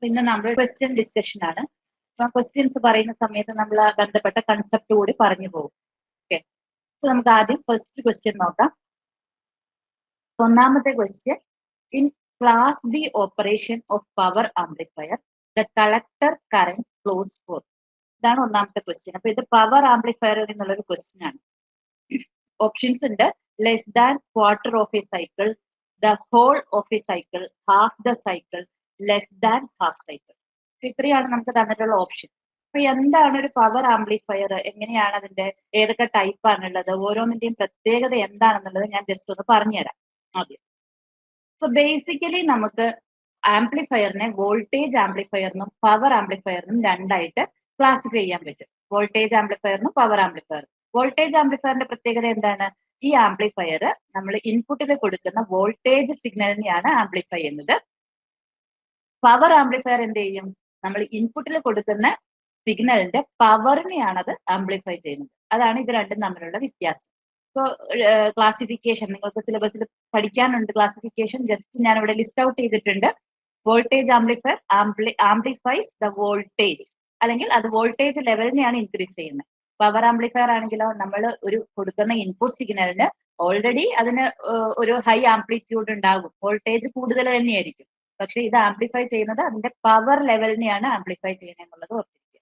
ഇന്ന് നമ്മൾ question discussion ആണ്. അപ്പൊ ക്വസ്റ്റ്യൻസ് പറയുന്ന സമയത്ത് നമ്മൾ ബന്ധപ്പെട്ട കൺസെപ്റ്റ് കൂടി പറഞ്ഞു പോകും. ഓക്കെ, അപ്പൊ നമുക്ക് ആദ്യം ഫസ്റ്റ് ക്വസ്റ്റ്യൻ നോക്കാം. ഒന്നാമത്തെ question, in class B operation of power amplifier the collector current flows for. ഇതാണ് ഒന്നാമത്തെ ക്വസ്റ്റ്യൻ. അപ്പൊ ഇത് പവർ ആംപ്ലിഫയർ എന്നുള്ളൊരു ക്വസ്റ്റ്യൻ ആണ്. ഓപ്ഷൻസ് ഉണ്ട്: less than quarter of a cycle, the whole of a cycle, half the cycle, less than half cycle. ഇത്രയാണ് നമുക്ക് തന്നിട്ടുള്ള ഓപ്ഷൻ. അപ്പൊ എന്താണ് ഒരു പവർ ആംപ്ലിഫയർ, എങ്ങനെയാണ് അതിന്റെ ഏതൊക്കെ ടൈപ്പ് ആണുള്ളത്, ഓരോന്നിന്റെയും പ്രത്യേകത എന്താണെന്നുള്ളത് ഞാൻ ജസ്റ്റ് ഒന്ന് പറഞ്ഞുതരാം ആദ്യം. സോ ബേസിക്കലി നമുക്ക് ആംപ്ലിഫയറിനെ വോൾട്ടേജ് ആംപ്ലിഫയറിനും പവർ ആംപ്ലിഫയറിനും രണ്ടായിട്ട് ക്ലാസിഫൈ ചെയ്യാൻ പറ്റും. വോൾട്ടേജ് ആംപ്ലിഫയറിനും പവർ ആംപ്ലിഫയർ. വോൾട്ടേജ് ആംപ്ലിഫയറിന്റെ പ്രത്യേകത എന്താണ്? ഈ ആംപ്ലിഫയർ നമ്മൾ ഇൻപുട്ടിൽ കൊടുക്കുന്ന വോൾട്ടേജ് സിഗ്നലിനെയാണ് ആംപ്ലിഫൈ ചെയ്യുന്നത്. പവർ ആംപ്ലിഫയർ എന്ത് ചെയ്യും? നമ്മൾ ഇൻപുട്ടിൽ കൊടുക്കുന്ന സിഗ്നലിന്റെ പവറിനെയാണ് അത് ആംപ്ലിഫൈ ചെയ്യുന്നത്. അതാണ് ഇത് രണ്ടും തമ്മിലുള്ള വ്യത്യാസം. സോ ക്ലാസിഫിക്കേഷൻ നിങ്ങൾക്ക് സിലബസിൽ പഠിക്കാനുണ്ട്. ക്ലാസിഫിക്കേഷൻ ജസ്റ്റ് ഞാൻ ഇവിടെ ലിസ്റ്റ് ഔട്ട് ചെയ്തിട്ടുണ്ട്. Voltage amplifier amplifies the voltage, അല്ലെങ്കിൽ അത് വോൾട്ടേജ് ലെവലിനെയാണ് ഇൻക്രീസ് ചെയ്യുന്നത്. പവർ ആംപ്ലിഫയർ ആണെങ്കിലോ നമ്മൾ ഒരു കൊടുക്കുന്ന ഇൻപുട്ട് സിഗ്നലിന് ഓൾറെഡി അതിന് ഒരു ഹൈ ആംപ്ലിറ്റ്യൂഡ് ഉണ്ടാകും, വോൾട്ടേജ് കൂടുതൽ തന്നെയായിരിക്കും. പക്ഷെ ഇത് ആംപ്ലിഫൈ ചെയ്യുന്നത് അതിന്റെ പവർ ലെവലിനെയാണ് ആംപ്ലിഫൈ ചെയ്യുന്നത് എന്നുള്ളത് ഓർത്തിരിക്കുക.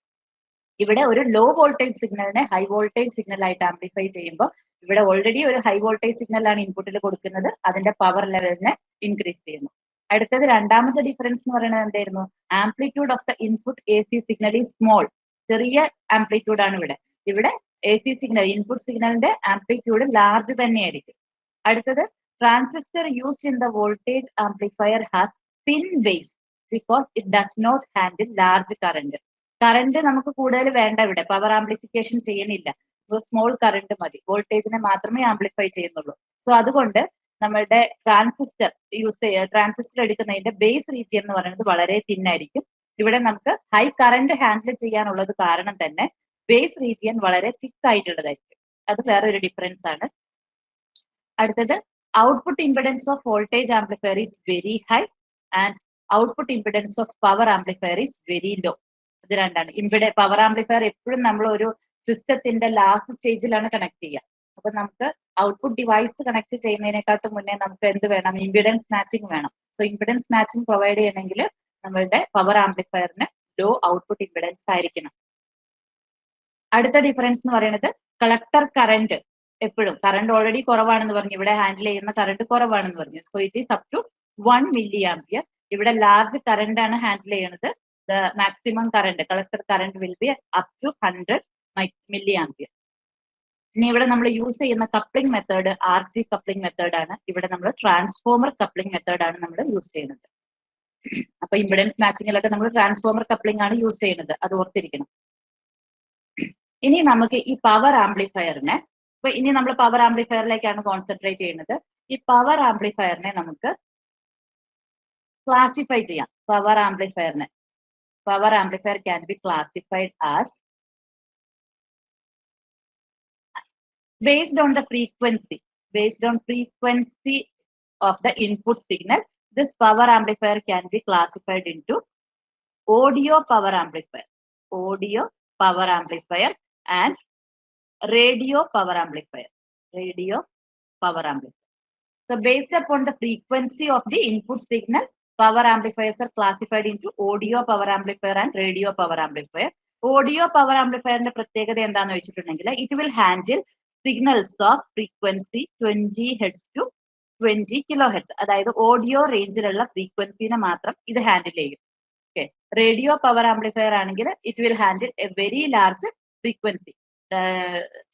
ഇവിടെ ഒരു ലോ വോൾട്ടേജ് സിഗ്നലിനെ ഹൈ വോൾട്ടേജ് സിഗ്നൽ ആയിട്ട് ആംപ്ലിഫൈ ചെയ്യുമ്പോൾ ഇവിടെ ഓൾറെഡി ഒരു ഹൈ വോൾട്ടേജ് സിഗ്നലാണ് ഇൻപുട്ടിൽ കൊടുക്കുന്നത്, അതിന്റെ പവർ ലെവലിനെ ഇൻക്രീസ് ചെയ്യുന്നു. അടുത്തത് രണ്ടാമത്തെ ഡിഫറൻസ് എന്ന് പറയുന്നത് എന്തായിരുന്നു? Amplitude of the input A C signal is small. ചെറിയ ആംപ്ലിറ്റ്യൂഡ് ആണ് ഇവിടെ. ഇവിടെ എ സി സിഗ്നൽ ഇൻപുട്ട് സിഗ്നലിന്റെ ആംപ്ലിറ്റ്യൂഡ് ലാർജ് തന്നെയായിരിക്കും. അടുത്തത്, transistor used in the voltage amplifier has thin base because it does not handle large current. Current നമുക്ക് കൂടുതൽ വേണ്ട, ഇവിടെ പവർ ആംപ്ലിഫിക്കേഷൻ ചെയ്യുന്നില്ല. സ്മോൾ കറന്റ് മതി, വോൾട്ടേജിനെ മാത്രമേ ആംപ്ലിഫൈ ചെയ്യുന്നുള്ളൂ. സോ അതുകൊണ്ട് നമ്മളുടെ ട്രാൻസിസ്റ്റർ എടുക്കുന്നതിന്റെ ബേസ് റീജിയൻ എന്ന് പറയുന്നത് വളരെ തിന്നായിരിക്കും. ഇവിടെ നമുക്ക് ഹൈ കറന്റ് ഹാൻഡിൽ ചെയ്യാനുള്ളത് കാരണം തന്നെ ബേസ് റീജിയൻ വളരെ തിക്ക് ആയിട്ടുള്ളതായിരിക്കും. അത് വേറെ ഒരു ഡിഫറൻസ് ആണ്. അടുത്തത്, output impedance of voltage amplifier is very high and output impedance of power amplifier is very low. ഇത് രണ്ടാണ്. പവർ ആംപ്ലിഫയർ എപ്പോഴും നമ്മൾ ഒരു സിസ്റ്റത്തിന്റെ ലാസ്റ്റ് സ്റ്റേജിലാണ് കണക്ട് ചെയ്യുക. അപ്പൊ നമുക്ക് ഔട്ട്പുട്ട് ഡിവൈസ് കണക്ട് ചെയ്യുന്നതിനെക്കാട്ടും മുന്നേ നമുക്ക് എന്ത് വേണം? ഇംപിഡൻസ് മാച്ചിങ് വേണം. സോ ഇംപിഡൻസ് മാച്ചിങ് പ്രൊവൈഡ് ചെയ്യണമെങ്കിൽ നമ്മളുടെ പവർ ആംപ്ലിഫയറിന് ലോ ഔട്ട്പുട്ട് ഇംപിഡൻസ് ആയിരിക്കണം. അടുത്ത ഡിഫറൻസ് എന്ന് പറയുന്നത്, കളക്ടർ കറന്റ് എപ്പോഴും കറണ്ട് ഓൾറെഡി കുറവാണെന്ന് പറഞ്ഞു, ഇവിടെ ഹാൻഡിൽ ചെയ്യുന്ന കറണ്ട് കുറവാണെന്ന് പറഞ്ഞു. So it is up to 1 milli ampere. ഇവിടെ ലാർജ് കറന്റ് ആണ് ഹാൻഡിൽ ചെയ്യുന്നത്. The maximum current, collector current will be up to 100 milli ampere. ഇനി ഇവിടെ നമ്മൾ യൂസ് ചെയ്യുന്ന coupling method RC coupling method ആണ്. ഇവിടെ നമ്മൾ ട്രാൻസ്ഫോമർ കപ്ലിംഗ് മെത്തേഡ് ആണ് നമ്മൾ യൂസ് ചെയ്യുന്നത്. അപ്പൊ ഇംപിഡൻസ് മാച്ചിങ്ങിലൊക്കെ നമ്മൾ ട്രാൻസ്ഫോമർ കപ്ലിംഗ് ആണ് യൂസ് ചെയ്യുന്നത്, അത് ഓർത്തിരിക്കണം. ഇനി നമുക്ക് ഈ പവർ ആംപ്ലിഫയറിനെ, ഇനി നമ്മൾ പവർ ആംപ്ലിഫയറിലേക്കാണ് കോൺസെൻട്രേറ്റ് ചെയ്യുന്നത്. ഈ പവർ ആംപ്ലിഫയറിനെ നമുക്ക് ക്ലാസിഫൈ ചെയ്യാം. Power amplifier can be classified as based on the frequency of the input signal. This power amplifier can be classified into audio power amplifier and radio power amplifier. So based upon the frequency of the input signal, power amplifiers are classified into audio power amplifier and radio power amplifier. Audio power amplifier ന്റെ പ്രത്യേകത എന്താണെന്ന് വെച്ചിട്ടുണ്ടെങ്കിൽ, it will handle signals of frequency 20 hertz to 20 kilo hertz. അതായത് audio റേഞ്ചിലുള്ള ഫ്രീക്വൻസിനെ മാത്രം ഇത് handle ചെയ്യും. ഓക്കെ, റേഡിയോ പവർ ആംപ്ലിഫയർ ആണെങ്കിൽ it will handle a very large frequency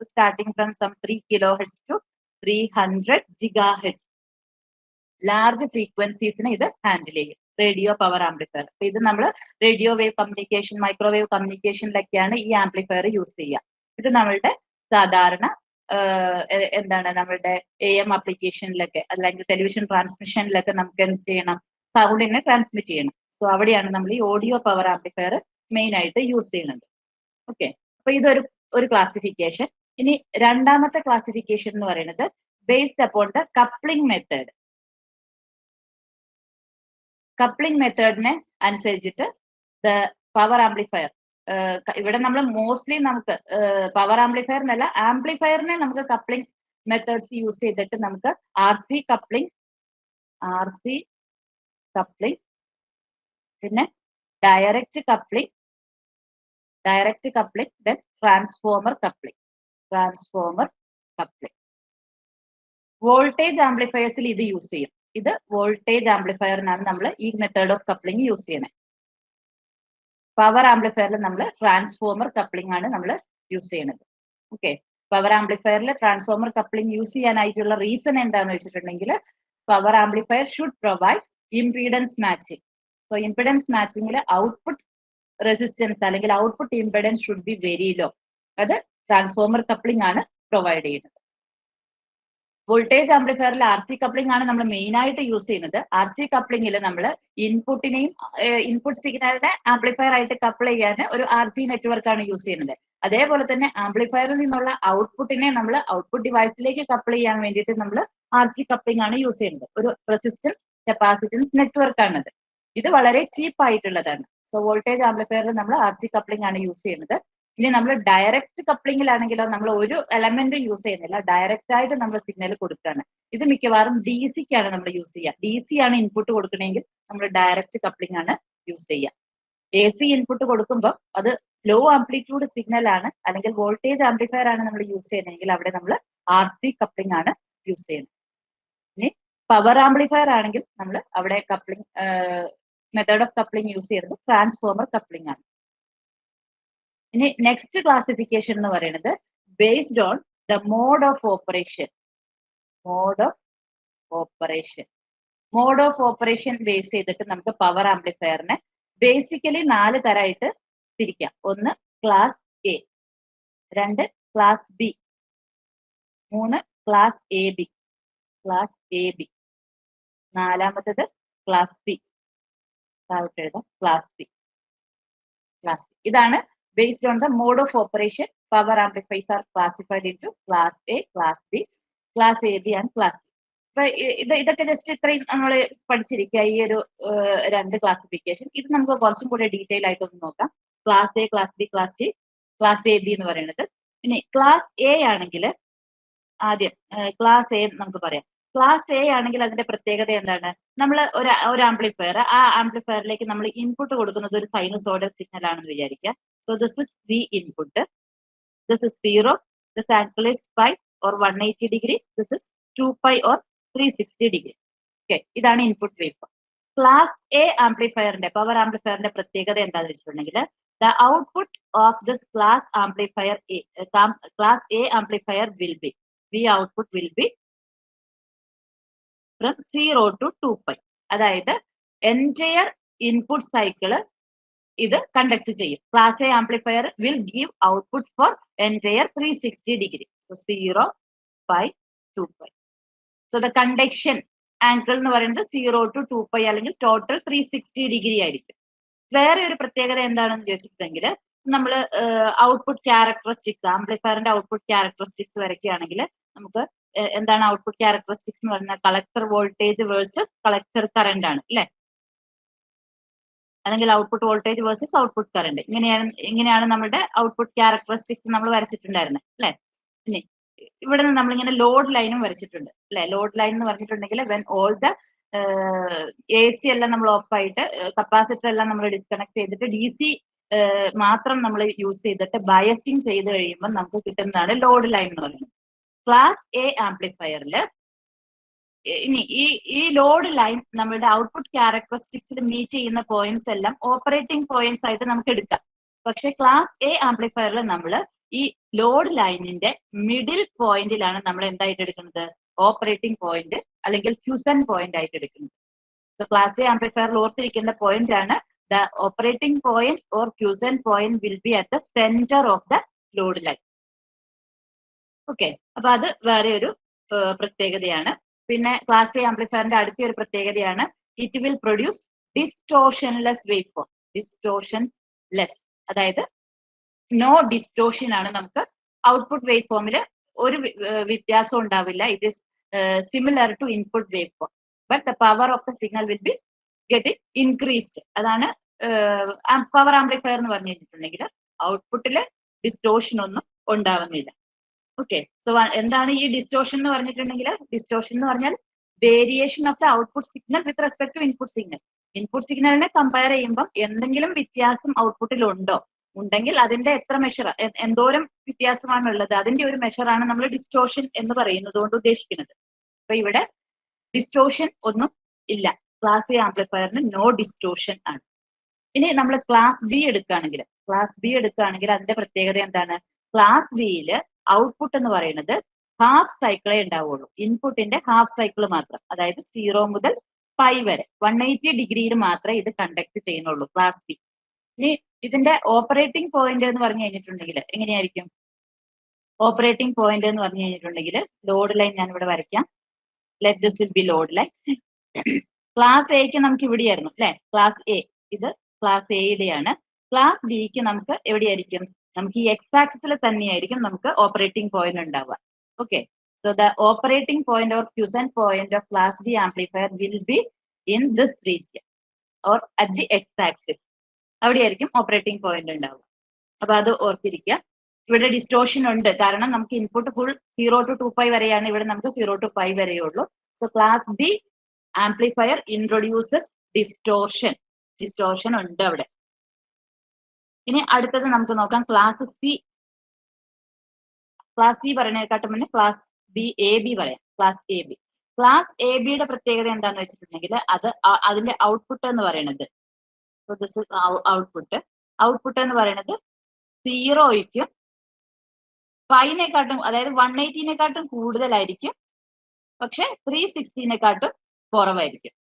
starting from some 3 kilo hertz to 300 giga hertz. Large ഫ്രീക്വൻസീസിനെ ഇത് handle ചെയ്യും റേഡിയോ പവർ ആംപ്ലിഫയർ. അപ്പൊ ഇത് നമ്മൾ റേഡിയോ വേവ് കമ്മ്യൂണിക്കേഷൻ, മൈക്രോവേവ് കമ്മ്യൂണിക്കേഷനിലൊക്കെയാണ് ഈ ആംപ്ലിഫയർ യൂസ് ചെയ്യുക. ഇത് നമ്മളുടെ സാധാരണ എന്താണ്, നമ്മളുടെ AM ആപ്ലിക്കേഷനിലൊക്കെ അല്ലെങ്കിൽ ടെലിവിഷൻ ട്രാൻസ്മിഷനിലൊക്കെ നമുക്ക് എന്ത് ചെയ്യണം? സൗണ്ടിനെ ട്രാൻസ്മിറ്റ് ചെയ്യണം. സോ അവിടെയാണ് നമ്മൾ ഈ ഓഡിയോ പവർ ആംപ്ലിഫയർ മെയിൻ ആയിട്ട് യൂസ് ചെയ്യുന്നത്. ഓക്കെ, അപ്പൊ ഇതൊരു ക്ലാസിഫിക്കേഷൻ. ഇനി രണ്ടാമത്തെ ക്ലാസിഫിക്കേഷൻ എന്ന് പറയുന്നത് based upon the coupling method. Coupling മെത്തേഡിനെ അനുസരിച്ചിട്ട് ദ പവർ ആംപ്ലിഫയർ, ഇവിടെ നമ്മൾ മോസ്റ്റ്ലി നമുക്ക് പവർ ആംപ്ലിഫയറിനല്ല ആംപ്ലിഫയറിനെ നമുക്ക് കപ്ലിംഗ് മെത്തേഡ്സ് യൂസ് ചെയ്തിട്ട് നമുക്ക് ആർ സി കപ്ലിംഗ് പിന്നെ direct coupling then transformer coupling voltage ആംപ്ലിഫയേഴ്സിൽ ഇത് യൂസ് ചെയ്യും. ഇത് വോൾട്ടേജ് ആംപ്ലിഫയറിനാണ് നമ്മൾ ഈ മെത്തേഡ് ഓഫ് കപ്ലിംഗ് യൂസ് ചെയ്യണേ. പവർ ആംപ്ലിഫയറിൽ നമ്മൾ ട്രാൻസ്ഫോമർ കപ്ലിംഗ് ആണ് നമ്മൾ യൂസ് ചെയ്യുന്നത്. ഓക്കെ, പവർ ആംപ്ലിഫയറിൽ ട്രാൻസ്ഫോമർ കപ്ലിംഗ് യൂസ് ചെയ്യാനായിട്ടുള്ള റീസൺ എന്താണെന്ന് വെച്ചിട്ടുണ്ടെങ്കിൽ power amplifier should provide impedance matching. So impedance മാച്ചിങ്ങിൽ ഔട്ട്പുട്ട് റെസിസ്റ്റൻസ് അല്ലെങ്കിൽ output impedance should be very low. അത് ട്രാൻസ്ഫോമർ കപ്ലിംഗ് ആണ് പ്രൊവൈഡ് ചെയ്യുന്നത്. വോൾട്ടേജ് ആംപ്ലിഫയറിൽ ആർ സി കപ്ലിംഗ് ആണ് നമ്മൾ മെയിൻ ആയിട്ട് യൂസ് ചെയ്യുന്നത്. ആർ സി കപ്ലിംഗിൽ നമ്മൾ ഇൻപുട്ടിനെയും ഇൻപുട്ട് സിഗ്നലിനെ ആംപ്ലിഫയർ ആയിട്ട് കപ്പിൾ ചെയ്യാൻ ഒരു ആർ സി നെറ്റ്വർക്ക് ആണ് യൂസ് ചെയ്യുന്നത്. അതേപോലെ തന്നെ ആംപ്ലിഫയറിൽ നിന്നുള്ള ഔട്ട്പുട്ടിനെ നമ്മൾ ഔട്ട്പുട്ട് ഡിവൈസിലേക്ക് കപ്പിൾ ചെയ്യാൻ വേണ്ടിയിട്ട് നമ്മൾ ആർ സി കപ്ലിംഗ് ആണ് യൂസ് ചെയ്യുന്നത്. ഒരു റെസിസ്റ്റൻസ് കപ്പാസിറ്റൻസ് നെറ്റ്വർക്ക് ആണത്. ഇത് വളരെ ചീപ്പ് ആയിട്ടുള്ളതാണ്. സോ വോൾട്ടേജ് ആംപ്ലിഫയറിൽ നമ്മൾ ആർ സി കപ്ലിംഗ് ആണ് യൂസ് ചെയ്യുന്നത്. ഇനി നമ്മൾ ഡയറക്റ്റ് കപ്ലിംഗിലാണെങ്കിലോ നമ്മൾ ഒരു എലമെന്റ് യൂസ് ചെയ്യുന്നില്ല, ഡയറക്റ്റ് ആയിട്ട് നമ്മൾ സിഗ്നൽ കൊടുക്കുകയാണ്. ഇത് മിക്കവാറും ഡി സിക്കാണ് നമ്മൾ യൂസ് ചെയ്യുക. ഡി സി ആണ് ഇൻപുട്ട് കൊടുക്കണമെങ്കിൽ നമ്മൾ ഡയറക്റ്റ് കപ്ലിംഗ് ആണ് യൂസ് ചെയ്യുക. എ സി ഇൻപുട്ട് കൊടുക്കുമ്പോൾ അത് ലോ ആംപ്ലിറ്റ്യൂഡ് സിഗ്നൽ ആണ് അല്ലെങ്കിൽ വോൾട്ടേജ് ആംപ്ലിഫയർ ആണ് നമ്മൾ യൂസ് ചെയ്യുന്നതെങ്കിൽ അവിടെ നമ്മൾ ആർ സി കപ്ലിംഗ് ആണ് യൂസ് ചെയ്യുന്നത്. ഇനി പവർ ആംപ്ലിഫയർ ആണെങ്കിൽ നമ്മൾ അവിടെ coupling method of coupling use ചെയ്യുന്നത് ട്രാൻസ്ഫോമർ കപ്ലിംഗ് ആണ്. ഇനി നെക്സ്റ്റ് ക്ലാസിഫിക്കേഷൻ എന്ന് പറയുന്നത് based on the mode of operation. Mode of operation base ചെയ്തിട്ട് നമുക്ക് പവർ ആംപ്ലിഫയറിനെ ബേസിക്കലി 4 തരമായിട്ട് തിരിക്കാം. ഒന്ന് class A, 2 class B, 3 class A B, നാലാമത്തത് ക്ലാസ് സി. Class C. ഇതാണ് based on the mode of operation power amplifiers are classified into class A, class B, class AB and class C. അപ്പൊ ഇതൊക്കെ just ഇത്രയും നമ്മൾ പഠിച്ചിരിക്കുക ഈ ഒരു 2 classification. ഇത് നമുക്ക് കുറച്ചും കൂടെ ഡീറ്റെയിൽ ആയിട്ടൊന്ന് നോക്കാം. Class A, class B, class C, class A B എന്ന് പറയുന്നത്. ഇനി ക്ലാസ് എ ആണെങ്കിൽ ആദ്യം ക്ലാസ് എ നമുക്ക് പറയാം. ക്ലാസ് എ ആണെങ്കിൽ അതിന്റെ പ്രത്യേകത എന്താണ്? നമ്മൾ ഒരു ആംപ്ലിഫയർ, ആ ആംപ്ലിഫയറിലേക്ക് നമ്മൾ ഇൻപുട്ട് കൊടുക്കുന്നത് ഒരു സൈനസോയ്ഡൽ സിഗ്നൽ ആണെന്ന് വിചാരിക്കുക. So this is V input. This is 0. This angle is pi or 180 degree. This is 2 pi or 360 degree. Okay, ഇതാണ് input wave form. Class A ആംപ്ലിഫയറിന്റെ പവർ ആംപ്ലിഫയറിന്റെ പ്രത്യേകത എന്താണെന്ന് വെച്ചിട്ടുണ്ടെങ്കിൽ the output of this class A amplifier will be V output will be from 0 to 2 pi. അതായത് entire input cycle ഇത് conduct ചെയ്യും. Class A amplifier will give output four entire 360 degree. So 0 pi 2 pi. So the conduction angle എന്ന് പറയുന്നത് 0 to 2 pi അല്ലെങ്കിൽ total 360 degree ആയിരിക്കും. വേറെ ഒരു പ്രത്യേകത എന്താണെന്ന് ചോദിച്ചിട്ടുണ്ടെങ്കിൽ നമ്മൾ ഔട്ട്പുട്ട് ക്യാരക്ടറിസ്റ്റിക്സ്, ആംപ്ലിഫയറിന്റെ ഔട്ട്പുട്ട് ക്യാരക്ടറിസ്റ്റിക്സ് വരയ്ക്കുകയാണെങ്കിൽ നമുക്ക് എന്താണ് ഔട്ട്പുട്ട് ക്യാരക്ടറിസ്റ്റിക്സ് എന്ന് പറഞ്ഞാൽ collector voltage versus collector current ആണ് അല്ലെ, അല്ലെങ്കിൽ output voltage versus output current. ഇങ്ങനെയാണ് നമ്മുടെ ഔട്ട്പുട്ട് ക്യാരക്ടറിസ്റ്റിക്സ് നമ്മൾ വരച്ചിട്ടുണ്ടായിരുന്നത് അല്ലെ. ഇനി ഇവിടെ നിന്ന് നമ്മളിങ്ങനെ ലോഡ് ലൈനും വരച്ചിട്ടുണ്ട് അല്ലെ. ലോഡ് ലൈൻ എന്ന് പറഞ്ഞിട്ടുണ്ടെങ്കിൽ when all the A C എല്ലാം നമ്മൾ ഓഫ് ആയിട്ട് കപ്പാസിറ്റർ എല്ലാം നമ്മൾ ഡിസ്കണക്ട് ചെയ്തിട്ട് ഡി സി മാത്രം നമ്മൾ യൂസ് ചെയ്തിട്ട് ബയസിങ് ചെയ്ത് കഴിയുമ്പോൾ നമുക്ക് കിട്ടുന്നതാണ് ലോഡ് ലൈൻ എന്ന് പറയുന്നത്. ക്ലാസ് എ ആംപ്ലിഫയറിൽ ഇനി ഈ ലോഡ് ലൈൻ നമ്മുടെ ഔട്ട്പുട്ട് ക്യാരക്ടറിസ്റ്റിക്സിൽ മീറ്റ് ചെയ്യുന്ന പോയിന്റ്സ് എല്ലാം ഓപ്പറേറ്റിംഗ് പോയിന്റ്സ് ആയിട്ട് നമുക്ക് എടുക്കാം. പക്ഷെ ക്ലാസ് എ ആംപ്ലിഫയറിൽ നമ്മൾ ഈ ലോഡ് ലൈനിന്റെ മിഡിൽ പോയിന്റിലാണ് നമ്മൾ എന്തായിട്ട് എടുക്കുന്നത്? ഓപ്പറേറ്റിംഗ് പോയിന്റ് അല്ലെങ്കിൽ ക്യൂസൻ പോയിന്റ് ആയിട്ട് എടുക്കുന്നത്. സോ ക്ലാസ് എ ആംപ്ലിഫയറിൽ ഓർത്തിരിക്കേണ്ട പോയിന്റ് ആണ് the operating point or quiescent point will be at the centre of the load line. Okay, അപ്പൊ അത് വേറെ ഒരു പ്രത്യേകതയാണ്. പിന്നെ ക്ലാസ് എ ആംപ്ലിഫയറിന്റെ അടുത്ത ഒരു പ്രത്യേകതയാണ് it will produce distortionless wave form. Distortionless അതായത് നോ ഡിസ്റ്റോഷൻ ആണ്. നമുക്ക് ഔട്ട്പുട്ട് വേവ് ഫോമിൽ ഒരു വ്യത്യാസം ഉണ്ടാവില്ല. It is similar to input wave form, but the power of the signal will be getting increased. അതാണ് പവർ ആംപ്ലിഫയർ എന്ന് പറഞ്ഞു കഴിഞ്ഞിട്ടുണ്ടെങ്കിൽ ഔട്ട്പുട്ടില് ഡിസ്റ്റോഷൻ ഒന്നും ഉണ്ടാവുന്നില്ല. ഓക്കെ, സോ എന്താണ് ഈ ഡിസ്റ്റോഷൻ എന്ന് പറഞ്ഞിട്ടുണ്ടെങ്കിൽ? ഡിസ്റ്റോഷൻ എന്ന് പറഞ്ഞാൽ variation of the output signal with respect to input signal. Input സിഗ്നലിനെ കമ്പയർ ചെയ്യുമ്പോൾ എന്തെങ്കിലും വ്യത്യാസം ഔട്ട്പുട്ടിൽ ഉണ്ടോ? ഉണ്ടെങ്കിൽ അതിന്റെ എത്ര മെഷർ, എന്തോരം വ്യത്യാസമാണ് ഉള്ളത്, അതിന്റെ ഒരു മെഷറാണ് നമ്മൾ ഡിസ്റ്റോഷൻ എന്ന് പറയുന്നത് കൊണ്ട് ഉദ്ദേശിക്കുന്നത്. അപ്പൊ ഇവിടെ ഡിസ്റ്റോഷൻ ഒന്നും ഇല്ല. ക്ലാസ് എ ആംപ്ലിഫയറിന് നോ ഡിസ്റ്റോഷൻ ആണ്. ഇനി നമ്മൾ ക്ലാസ് ബി എടുക്കുകയാണെങ്കിൽ അതിന്റെ പ്രത്യേകത എന്താണ്? ക്ലാസ് ബിയിൽ ഔട്ട്പുട്ട് എന്ന് പറയുന്നത് ഹാഫ് സൈക്കിളേ ഉണ്ടാവുള്ളൂ. ഇൻപുട്ടിന്റെ ഹാഫ് സൈക്കിൾ മാത്രം, അതായത് 0 മുതൽ പൈ വരെ 180 ഡിഗ്രിയിൽ മാത്രമേ ഇത് കണ്ടക്ട് ചെയ്യുന്നുള്ളൂ ക്ലാസ് ബി. ഇനി ഇതിന്റെ ഓപ്പറേറ്റിംഗ് പോയിന്റ് എന്ന് പറഞ്ഞു കഴിഞ്ഞിട്ടുണ്ടെങ്കിൽ എങ്ങനെയായിരിക്കും? ഓപ്പറേറ്റിംഗ് പോയിന്റ് എന്ന് പറഞ്ഞു കഴിഞ്ഞിട്ടുണ്ടെങ്കിൽ ലോഡ് ലൈൻ ഞാൻ ഇവിടെ വരയ്ക്കാം. Let this will be load line. Class എക്ക് നമുക്ക് ഇവിടെയായിരുന്നു അല്ലെ, ക്ലാസ് എ. ഇത് ക്ലാസ് എയുടെയാണ്. ക്ലാസ് ബിക്ക് നമുക്ക് എവിടെയായിരിക്കും? നമുക്ക് ഈ എക്സ് ആക്സിസിൽ തന്നെയായിരിക്കും നമുക്ക് ഓപ്പറേറ്റിംഗ് പോയിന്റ് ഉണ്ടാവുക. Okay, so the operating point or quiescent point of class B amplifier will be in this region or at the X axis. അവിടെയായിരിക്കും ഓപ്പറേറ്റിംഗ് പോയിന്റ് ഉണ്ടാവുക. അപ്പൊ അത് ഓർത്തിരിക്കുക. ഇവിടെ ഡിസ്റ്റോഷൻ ഉണ്ട്, കാരണം നമുക്ക് ഇൻപുട്ട് ഫുൾ 0 to 2π വരെയാണ്. ഇവിടെ നമുക്ക് 0 to π വരെയേ ഉള്ളൂ. So class B amplifier introduces distortion. Distortion ഉണ്ട് അവിടെ. ഇനി അടുത്തത് നമുക്ക് നോക്കാം ക്ലാസ് സി. ക്ലാസ് സി പറയുന്നതിനെക്കാട്ടും മുന്നേ ക്ലാസ് ബി എ ബി പറയാം. Class A B. Class A ബിയുടെ പ്രത്യേകത എന്താണെന്ന് വെച്ചിട്ടുണ്ടെങ്കിൽ അതിന്റെ ഔട്ട്പുട്ട് എന്ന് പറയുന്നത്, ഔട്ട്പുട്ട് എന്ന് പറയുന്നത് 0യ്ക്കും പൈനെക്കാട്ടും, അതായത് 180നെക്കാട്ടും കൂടുതലായിരിക്കും, പക്ഷെ 360നെക്കാട്ടും കുറവായിരിക്കും.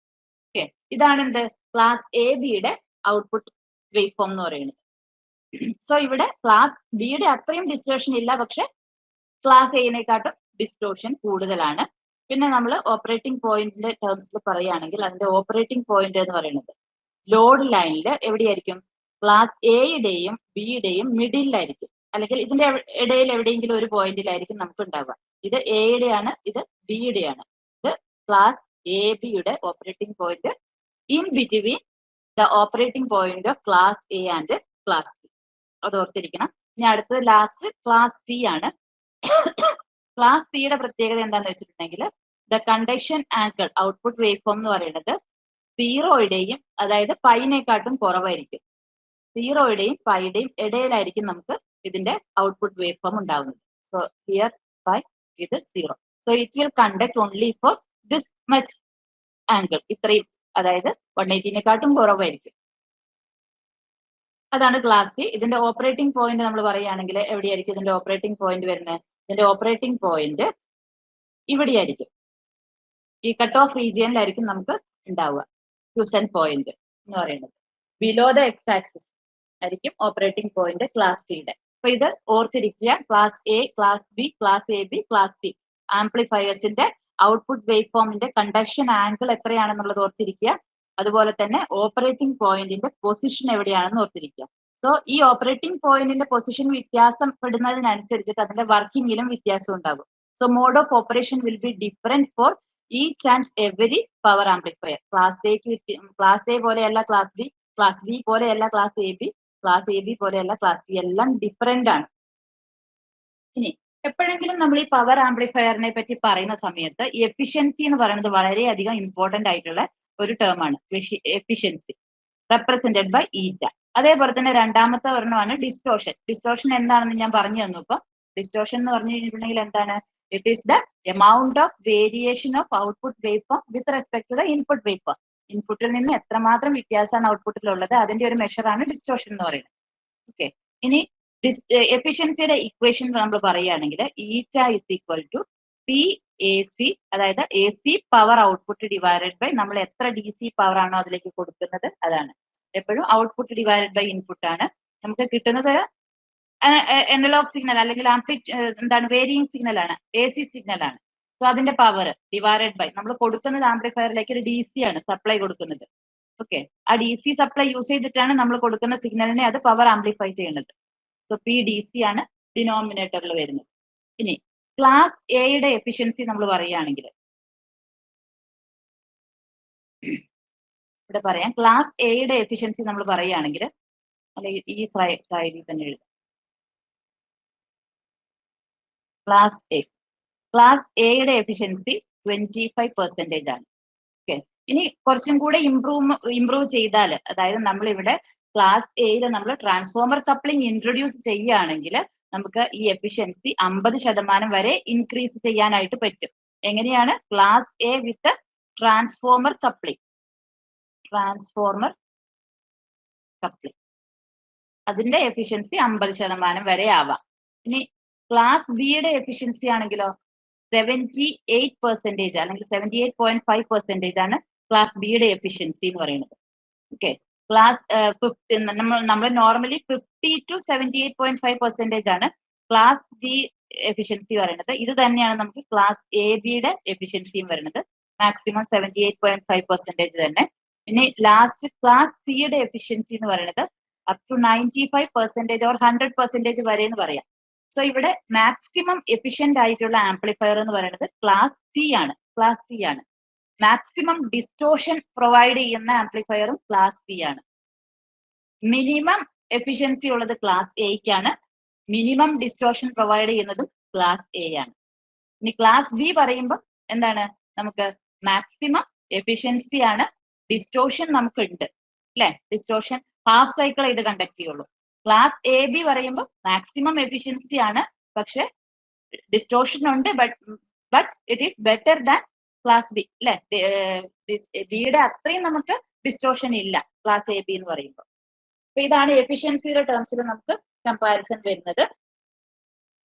ഓക്കെ, ഇതാണ് എന്ത്? ക്ലാസ് എ ബിയുടെ ഔട്ട്പുട്ട് വേവ് ഫോം എന്ന് പറയുന്നത്. സോ ഇവിടെ ക്ലാസ് ബിയുടെ അത്രയും ഡിസ്റ്റോഷൻ ഇല്ല, പക്ഷെ ക്ലാസ് എനെക്കാട്ടും ഡിസ്റ്റോഷൻ കൂടുതലാണ്. പിന്നെ നമ്മൾ ഓപ്പറേറ്റിംഗ് പോയിന്റിന്റെ ടേംസിൽ പറയുകയാണെങ്കിൽ അതിന്റെ ഓപ്പറേറ്റിംഗ് പോയിന്റ് എന്ന് പറയുന്നത് ലോഡ് ലൈനിൽ എവിടെയായിരിക്കും? ക്ലാസ് എയുടെയും ബിയുടെയും മിഡിലായിരിക്കും, അല്ലെങ്കിൽ ഇതിന്റെ ഇടയിൽ എവിടെയെങ്കിലും ഒരു പോയിന്റിലായിരിക്കും നമുക്ക് ഉണ്ടാവുക. ഇത് എയുടെയാണ്, ഇത് ബിയുടെയാണ്. ഇത് ക്ലാസ് എ ബിയുടെ operating point in between the operating point of class A and class B. അത് ഓർത്തിരിക്കണം. ഇനി അടുത്തത് ലാസ്റ്റ് ക്ലാസ് സി ആണ്. ക്ലാസ് സിയുടെ പ്രത്യേകത എന്താണെന്ന് വെച്ചിട്ടുണ്ടെങ്കിൽ the conduction angle output wave form എന്ന് പറയുന്നത് 0യുടെയും അതായത് പൈനെക്കാട്ടും കുറവായിരിക്കും. 0യുടെയും പൈയുടെയും ഇടയിലായിരിക്കും നമുക്ക് ഇതിന്റെ ഔട്ട്പുട്ട് വേവ് ഫോം ഉണ്ടാവുന്നത്. സോ ഹിയർ പൈ ഇത് 0. So it will conduct only for this much angle. ഇത്രയും, അതായത് 180നെക്കാട്ടും കുറവായിരിക്കും. അതാണ് ക്ലാസ് സി. ഇതിന്റെ ഓപ്പറേറ്റിംഗ് പോയിന്റ് നമ്മൾ പറയുകയാണെങ്കിൽ എവിടെയായിരിക്കും ഇതിന്റെ ഓപ്പറേറ്റിംഗ് പോയിന്റ് വരുന്നത്? ഇതിന്റെ ഓപ്പറേറ്റിംഗ് പോയിന്റ് ഇവിടെയായിരിക്കും. ഈ കട്ട് ഓഫ് റീജിയനിലായിരിക്കും നമുക്ക് ഉണ്ടാവുക ക്യൂസന്റ് പോയിന്റ് എന്ന് പറയുന്നത്. ബിലോ ദ എക്സ് ആക്സിസ് ആയിരിക്കും ഓപ്പറേറ്റിംഗ് പോയിന്റ് ക്ലാസ് സിയുടെ. അപ്പൊ ഇത് ഓർത്തിരിക്കുക. Class A, class B, class A B, class C ആംപ്ലിഫയേഴ്സിന്റെ ഔട്ട്പുട്ട് വേവ് ഫോമിന്റെ കണ്ടക്ഷൻ ആംഗിൾ എത്രയാണെന്നുള്ളത് ഓർത്തിരിക്കുക. അതുപോലെ തന്നെ ഓപ്പറേറ്റിംഗ് പോയിന്റിന്റെ പൊസിഷൻ എവിടെയാണെന്ന് ഓർത്തിരിക്കുക. സോ ഈ ഓപ്പറേറ്റിംഗ് പോയിന്റിന്റെ പൊസിഷൻ വ്യത്യാസപ്പെടുന്നതിനനുസരിച്ചിട്ട് അതിന്റെ വർക്കിങ്ങിലും വ്യത്യാസം ഉണ്ടാകും. So mode of operation will be different for each and every power amplifier. Class A പോലെയല്ല ക്ലാസ് ബി, ക്ലാസ് ബി പോലെയല്ല class A B, class A B പോലെയല്ല ക്ലാസ് ബി, എല്ലാം ഡിഫറെന്റ് ആണ്. ഇനി എപ്പോഴെങ്കിലും നമ്മൾ ഈ പവർ ആംപ്ലിഫയറിനെ പറ്റി പറയുന്ന സമയത്ത് എഫിഷ്യൻസി എന്ന് പറയുന്നത് വളരെയധികം ഇമ്പോർട്ടന്റ് ആയിട്ടുള്ള ഒരു ടേം ആണ്. എഫിഷ്യൻസി റെപ്രസെന്റഡ് ബൈ ഈറ്റ. അതേപോലെ തന്നെ രണ്ടാമത്തെ ഒരെണ്ണമാണ് ഡിസ്റ്റോഷൻ. ഡിസ്റ്റോഷൻ എന്താണെന്ന് ഞാൻ പറഞ്ഞു തന്നു. ഇപ്പൊ ഡിസ്റ്റോഷൻ എന്ന് പറഞ്ഞു കഴിഞ്ഞിട്ടുണ്ടെങ്കിൽ എന്താണ്? It is the amount of variation of output wave form with respect to the input wave form. ഇൻപുട്ടിൽ നിന്ന് എത്രമാത്രം വ്യത്യാസമാണ് ഔട്ട്പുട്ടിൽ ഉള്ളത്, അതിന്റെ ഒരു മെഷറാണ് ഡിസ്റ്റോഷൻ എന്ന് പറയുന്നത്. ഓക്കെ, ഇനി എഫിഷ്യൻസിയുടെ ഇക്വേഷൻ നമ്മൾ പറയുകയാണെങ്കിൽ eta is equal to P A C, അതായത് A C power output divided by നമ്മൾ എത്ര ഡി സി പവർ ആണോ അതിലേക്ക് കൊടുക്കുന്നത് അതാണ്. എപ്പോഴും ഔട്ട്പുട്ട് ഡിവൈഡഡ് ബൈ ഇൻപുട്ട് ആണ്. നമുക്ക് കിട്ടുന്നത് അനലോഗ് സിഗ്നൽ അല്ലെങ്കിൽ എന്താണ് വേരിയിങ് സിഗ്നൽ ആണ്, എ സി സിഗ്നൽ ആണ്. സോ അതിന്റെ പവർ ഡിവൈഡഡ് ബൈ നമ്മൾ കൊടുക്കുന്നത് ആംപ്ലിഫയറിലേക്ക് ഒരു ഡി സി ആണ് സപ്ലൈ കൊടുക്കുന്നത്. ഓക്കെ, ആ ഡി സി സപ്ലൈ യൂസ് ചെയ്തിട്ടാണ് നമ്മൾ കൊടുക്കുന്ന സിഗ്നലിനെ അത് പവർ ആംപ്ലിഫൈ ചെയ്യുന്നത്. സോ പി ഡി സി ആണ് ഡിനോമിനേറ്ററിൽ വരുന്നത്. ഇനി ക്ലാസ് എയുടെ എഫിഷ്യൻസി നമ്മൾ പറയുകയാണെങ്കിൽ ഇവിടെ പറയാം. ക്ലാസ് എയുടെ എഫിഷ്യൻസി നമ്മൾ പറയുകയാണെങ്കിൽ, അല്ലെങ്കിൽ ഈ സ്ലൈഡിൽ തന്നെ എഴുതാം. ക്ലാസ് എയുടെ എഫിഷ്യൻസി 25% ആണ്. ഓക്കെ, ഇനി കുറച്ചും കൂടെ ഇംപ്രൂവ് ചെയ്താൽ, അതായത് നമ്മൾ ഇവിടെ ക്ലാസ് എയിൽ നമ്മൾ ട്രാൻസ്ഫോമർ കപ്ലിംഗ് ഇൻട്രൊഡ്യൂസ് ചെയ്യുകയാണെങ്കിൽ നമുക്ക് ഈ എഫിഷ്യൻസി 50% വരെ ഇൻക്രീസ് ചെയ്യാനായിട്ട് പറ്റും. എങ്ങനെയാണ്? Class A with transformer coupling അതിന്റെ എഫിഷ്യൻസി 50% വരെ ആവാം. ഇനി ക്ലാസ് ബിയുടെ എഫിഷ്യൻസി ആണെങ്കിലോ 78% അല്ലെങ്കിൽ 78.5% ആണ് ക്ലാസ് ബിയുടെ എഫിഷ്യൻസി എന്ന് പറയുന്നത്. ഓക്കെ, ക്ലാസ് നമ്മൾ നോർമലി 50 to 78.5% ആണ് ക്ലാസ് ബി എഫിഷ്യൻസി പറയുന്നത്. ഇത് തന്നെയാണ് നമുക്ക് ക്ലാസ് എ ബിയുടെ എഫിഷ്യൻസിയും വരുന്നത്, മാക്സിമം 78.5% തന്നെ. ഇനി ലാസ്റ്റ് ക്ലാസ് സിയുടെ എഫിഷ്യൻസി എന്ന് പറയുന്നത് അപ് ടു 95% ഓർ 100% വരെ എന്ന് പറയാം. സോ ഇവിടെ മാക്സിമം എഫിഷ്യന്റ് ആയിട്ടുള്ള ആംപ്ലിഫയർ എന്ന് പറയുന്നത് ക്ലാസ് സി ആണ്. മാക്സിമം ഡിസ്റ്റോഷൻ പ്രൊവൈഡ് ചെയ്യുന്ന ആംപ്ലിഫയറും ക്ലാസ് സി ആണ്. മിനിമം എഫിഷ്യൻസി ഉള്ളത് ക്ലാസ് എയ്ക്കാണ്. മിനിമം ഡിസ്റ്റോഷൻ പ്രൊവൈഡ് ചെയ്യുന്നതും ക്ലാസ് എ ആണ്. ഇനി ക്ലാസ് ബി പറയുമ്പോൾ എന്താണ്? നമുക്ക് മാക്സിമം എഫിഷ്യൻസി ആണ്, ഡിസ്റ്റോഷൻ നമുക്ക് ഉണ്ട് അല്ലെ? ഡിസ്റ്റോഷൻ ഹാഫ് സൈക്കിൾ ഇത് കണ്ടക്ട് ചെയ്യുള്ളൂ. ക്ലാസ് എ ബി പറയുമ്പോൾ മാക്സിമം എഫിഷ്യൻസി ആണ്, പക്ഷെ ഡിസ്റ്റോഷൻ ഉണ്ട്, but it is better than class B അല്ലെ? ബിയുടെ അത്രയും നമുക്ക് ഡിസ്റ്റോഷൻ ഇല്ല ക്ലാസ് എ ബി എന്ന് പറയുമ്പോൾ. അപ്പൊ ഇതാണ് എഫിഷ്യൻസിയുടെ ടേംസിൽ നമുക്ക് കമ്പാരിസൺ വരുന്നത്.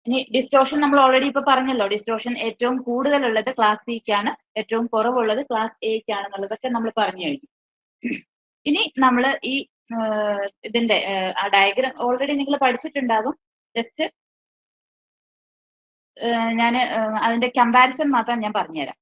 ഇനി ഡിസ്റ്റോഷൻ നമ്മൾ ഓൾറെഡി ഇപ്പൊ പറഞ്ഞല്ലോ, ഡിസ്റ്റോഷൻ ഏറ്റവും കൂടുതലുള്ളത് ക്ലാസ് സിക്കാണ്, ഏറ്റവും കുറവുള്ളത് ക്ലാസ് എക്കാണെന്നുള്ളതൊക്കെ നമ്മൾ പറഞ്ഞു കഴിഞ്ഞു. ഇനി നമ്മൾ ഈ ഇതിന്റെ ആ ഡയഗ്രാം ഓൾറെഡി നിങ്ങൾ പഠിച്ചിട്ടുണ്ടാകും. ജസ്റ്റ് ഞാൻ അതിന്റെ കമ്പാരിസൺ മാത്രം ഞാൻ പറഞ്ഞുതരാം.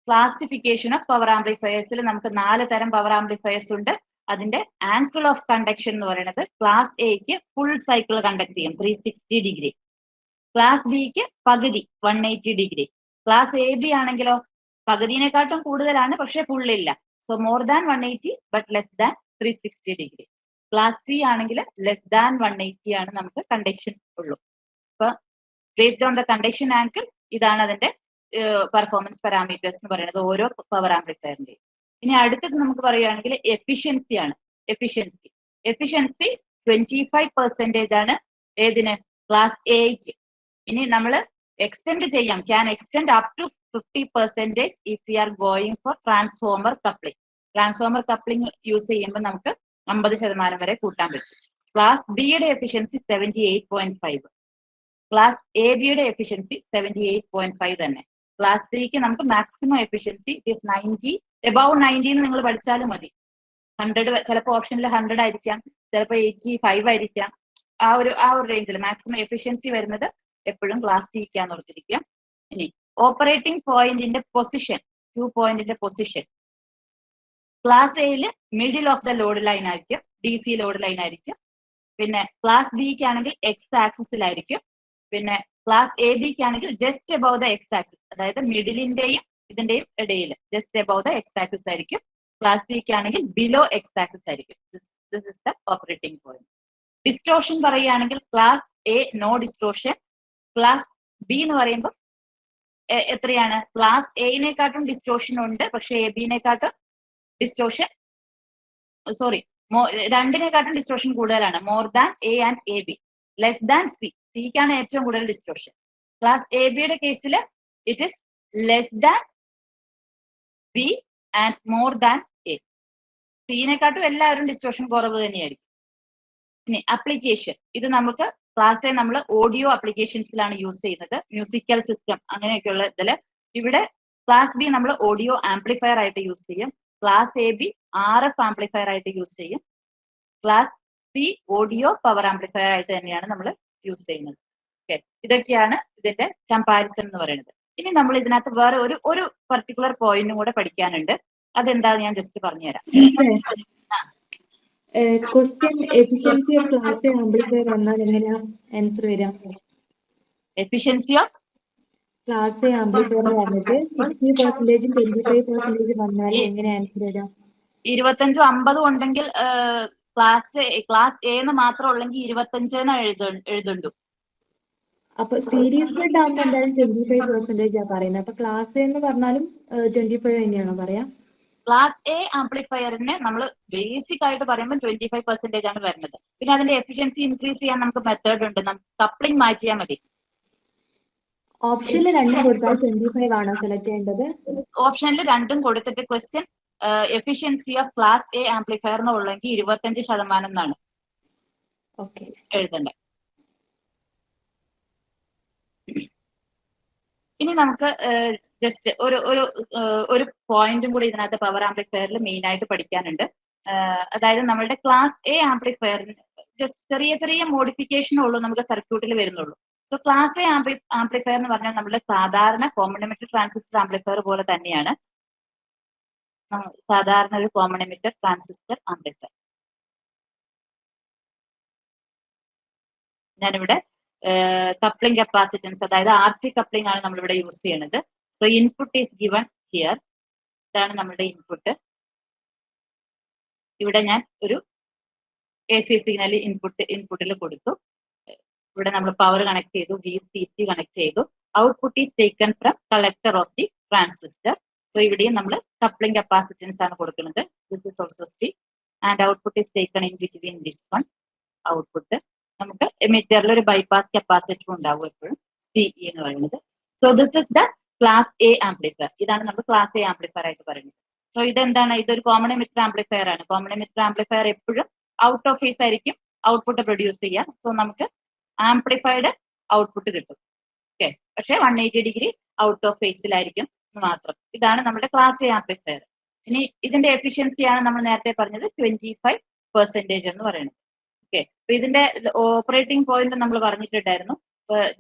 ക്ലാസിഫിക്കേഷൻ ഓഫ് പവർ ആംപ്ലിഫയേഴ്സിൽ നമുക്ക് 4 തരം പവർ ആംപ്ലിഫയേഴ്സ് ഉണ്ട്. അതിന്റെ ആംഗിൾ ഓഫ് കണ്ടക്ഷൻ എന്ന് പറയുന്നത് ക്ലാസ് എക്ക് ഫുൾ സൈക്കിൾ കണ്ടക്ട് ചെയ്യും 360 ഡിഗ്രി, ക്ലാസ് ബിക്ക് പകുതി 180 ഡിഗ്രി, ക്ലാസ് എ ബി ആണെങ്കിലോ പകുതിനെക്കാട്ടും കൂടുതലാണ് പക്ഷെ ഫുൾ ഇല്ല. So more than 180 but less than 360 degree. Class C ആണെങ്കിൽ ലെസ് ദാൻ 180 ആണ് നമുക്ക് കണ്ടക്ഷൻ ഉള്ളൂ. അപ്പൊ based on the conduction angle ഇതാണ് അതിന്റെ പെർഫോമൻസ് പാരാമീറ്റേഴ്സ് എന്ന് പറയുന്നത് ഓരോ പവർ ആംപ്ലിഫയറിന്റെയും. ഇനി അടുത്തത് നമുക്ക് പറയുകയാണെങ്കിൽ എഫിഷ്യൻസി ആണ്. എഫിഷ്യൻസി 25% ആണ് ഏതിന്? ക്ലാസ് എക്ക്. ഇനി നമ്മൾ എക്സ്റ്റെൻഡ് ചെയ്യാം, can extend up to 50% if you are going for transformer coupling. Transformer coupling use ചെയ്യുമ്പോൾ നമുക്ക് 50% വരെ കൂട്ടാൻ പറ്റും. ക്ലാസ് ബിയുടെ എഫിഷ്യൻസി 78.5, ക്ലാസ് എ ബിയുടെ എഫിഷ്യൻസി 78.5 തന്നെ. ക്ലാസ് സിക്ക് നമുക്ക് മാക്സിമം എഫിഷ്യൻസി ഇസ് 90, എബവ് 90 എന്ന് നിങ്ങൾ പഠിച്ചാലും മതി. 100 ചിലപ്പോൾ ഓപ്ഷനിൽ 100 ആയിരിക്കാം, ചിലപ്പോൾ 85 ആയിരിക്കാം. ആ ഒരു റേഞ്ചിൽ മാക്സിമം എഫിഷ്യൻസി വരുന്നത് എപ്പോഴും ക്ലാസ് സിക്കാന്ന് ഓർത്തിരിക്കുക. ഇനി ഓപ്പറേറ്റിംഗ് പോയിന്റിന്റെ പൊസിഷൻ, 2 പോയിന്റിന്റെ പൊസിഷൻ ക്ലാസ് എയിൽ middle of the load line ആയിരിക്കും, DC ലോഡ് ലൈൻ ആയിരിക്കും. പിന്നെ ക്ലാസ് ബിക്ക് ആണെങ്കിൽ എക്സ് ആക്സിസിലായിരിക്കും. പിന്നെ ക്ലാസ് എ ബിക്ക് ആണെങ്കിൽ just above the X axis, അതായത് മിഡിലിന്റെയും ഇതിന്റെയും ഇടയിൽ just above the X axis ആയിരിക്കും. ക്ലാസ് സിക്ക് ആണെങ്കിൽ ബിലോ എക്സ് ആക്സിസ് ആയിരിക്കും. This is the operating point. Distortion പറയുകയാണെങ്കിൽ class A no distortion, class B എന്ന് പറയുമ്പോൾ എത്രയാണ്? ക്ലാസ് എനെക്കാട്ടും ഡിസ്റ്റോഷൻ ഉണ്ട്, പക്ഷെ എ ബിനെക്കാട്ടും ഡിസ്റ്റോഷൻ രണ്ടിനെക്കാട്ടും ഡിസ്റ്റോഷൻ കൂടുതലാണ്. More than A and A B, less than C. സിക്കാണ് ഏറ്റവും കൂടുതൽ ഡിസ്റ്റോഷൻ. ക്ലാസ് എ ബിയുടെ കേസിൽ it is less than B and more than A. സിനെക്കാട്ടും എല്ലാവരും ഡിസ്റ്റോഷൻ കുറവ് തന്നെയായിരിക്കും. ഇനി അപ്ലിക്കേഷൻ, ഇത് നമുക്ക് ക്ലാസ് എ നമ്മൾ ഓഡിയോ അപ്ലിക്കേഷൻസിലാണ് യൂസ് ചെയ്യുന്നത്, മ്യൂസിക്കൽ സിസ്റ്റം അങ്ങനെയൊക്കെയുള്ള ഇതിൽ. ഇവിടെ ക്ലാസ് ബി നമ്മൾ ഓഡിയോ ആംപ്ലിഫയർ ആയിട്ട് യൂസ് ചെയ്യും. Class A B RF amplifier ആയിട്ട് യൂസ് ചെയ്യും. Class C audio power amplifier ആയിട്ട് തന്നെയാണ് നമ്മൾ യൂസ് ചെയ്യുന്നത്. ഓക്കെ, ഇതൊക്കെയാണ് ഇതിന്റെ കമ്പാരിസൺ എന്ന് പറയുന്നത്. ഇനി നമ്മൾ ഇതിനകത്ത് വേറെ ഒരു പർട്ടിക്കുലർ പോയിന്റും കൂടെ പഠിക്കാനുണ്ട്. അതെന്താന്ന് ഞാൻ ജസ്റ്റ് പറഞ്ഞുതരാം. Question efficiency of class amplifier വന്നാൽ എങ്ങനെയാ ആൻസർ വരാം? Efficiency of class A amplifier വന്നിട്ട് 60% 25% വന്നാൽ എങ്ങനെ ആൻസർ വരാം? 25 50 ഉണ്ടെങ്കിൽ ക്ലാസ് എ എന്ന് മാത്രം ഉള്ളെങ്കിൽ 25 എഴുതുണ്ടു. അപ്പൊ സീരീസ് സ്പ്ലിറ്റ് ആകുമ്പോൾ എന്തായാലും 25% ആ പറയുന്നത്. അപ്പൊ ക്ലാസ് എന്ന് പറഞ്ഞാലും 25 തന്നെയാണോ പറയാ? ക്ലാസ് എ ആംപ്ലിഫയറിന് നമ്മൾ ബേസിക് ആയിട്ട് പറയുമ്പോൾ 25% ആണ് വരുന്നത്. പിന്നെ അതിന്റെ എഫിഷ്യൻസി ഇൻക്രീസ് ചെയ്യാൻ നമുക്ക് മെത്തേഡ് ഉണ്ട്. നമുക്ക് കപ്ലിംഗ് മാറ്റിയാൽ മതി. ഓപ്ഷനിൽ രണ്ടും കൊടുത്താൽ 25 ആണോ സെലക്ട് ചെയ്യേണ്ടത്? ഓപ്ഷനിൽ രണ്ടും കൊടുത്തിട്ട് question efficiency of class A amplifier എന്നുള്ളെങ്കിൽ 25% എന്നാണ് എഴുതേണ്ടത്. ഇനി നമുക്ക് ജസ്റ്റ് ഒരു പോയിന്റും കൂടി ഇതിനകത്ത് പവർ ആംപ്ലിഫയറിൽ മെയിൻ ആയിട്ട് പഠിക്കാനുണ്ട്. അതായത് നമ്മളുടെ ക്ലാസ് എ ആംപ്ലിഫയറിന് ജസ്റ്റ് ചെറിയ ചെറിയ മോഡിഫിക്കേഷനേ ഉള്ളൂ നമുക്ക് സർക്യൂട്ടിൽ വരുന്നുള്ളൂ. സോ ക്ലാസ് എ ആംപ്ലിഫയർ എന്ന് പറഞ്ഞാൽ നമ്മുടെ സാധാരണ കോമൺ എമിറ്റർ ട്രാൻസിസ്റ്റർ ആംപ്ലിഫയർ പോലെ തന്നെയാണ്. സാധാരണ ഒരു കോമൺ എമിറ്റർ ട്രാൻസിസ്റ്റർ ആംപ്ലിഫയർ. ഞാനിവിടെ കപ്ലിംഗ് കപ്പാസിറ്റൻസ്, അതായത് RC കപ്ലിംഗ് ആണ് നമ്മളിവിടെ യൂസ് ചെയ്യുന്നത്. So input is given here. ഇതാണ് നമ്മുടെ ഇൻപുട്ട്. ഇവിടെ ഞാൻ ഒരു AC സിഗ്നൽ ഇൻപുട്ടിൽ കൊടുത്തു. ഇവിടെ നമ്മൾ പവർ കണക്ട് ചെയ്തു, VCC കണക്ട് ചെയ്തു. Output is taken from collector of the transistor. So ഇവിടെയും നമ്മൾ കപ്ലിംഗ് കപ്പാസിറ്റൻസ് ആണ് കൊടുക്കുന്നത്. This is also C and output is taken in between this one. Output നമുക്ക് എമിറ്ററിൽ ഒരു ബൈപാസ് കപ്പാസിറ്റർ ഉണ്ടാവും എപ്പോഴും, CE എന്ന് പറയുന്നത്. So this is the class A amplifier. ഇതാണ് നമ്മൾ ക്ലാസ് എ ആംപ്ലിഫയർ ആയിട്ട് പറയുന്നത്. സോ ഇതെന്താണ്? ഇതൊരു കോമൺ എമിറ്റർ ആംപ്ലിഫയർ ആണ്. കോമൺ എമിറ്റർ ആംപ്ലിഫയർ എപ്പോഴും ഔട്ട് ഓഫ് ഫേസ് ആയിരിക്കും ഔട്ട്പുട്ട് പ്രൊഡ്യൂസ് ചെയ്യാം. സോ നമുക്ക് ആംപ്ലിഫൈഡ് ഔട്ട്പുട്ട് കിട്ടും. ഓക്കെ, പക്ഷേ 180 ഡിഗ്രി ഔട്ട് ഓഫ് ഫേസിലായിരിക്കും മാത്രം. ഇതാണ് നമ്മുടെ ക്ലാസ് എ ആംപ്ലിഫയർ. ഇനി ഇതിന്റെ എഫിഷ്യൻസിയാണ് നമ്മൾ നേരത്തെ പറഞ്ഞത് 25% എന്ന് പറയുന്നത്. ഓക്കെ, അപ്പൊ ഇതിന്റെ ഓപ്പറേറ്റിംഗ് പോയിന്റ് നമ്മൾ പറഞ്ഞിട്ടുണ്ടായിരുന്നു.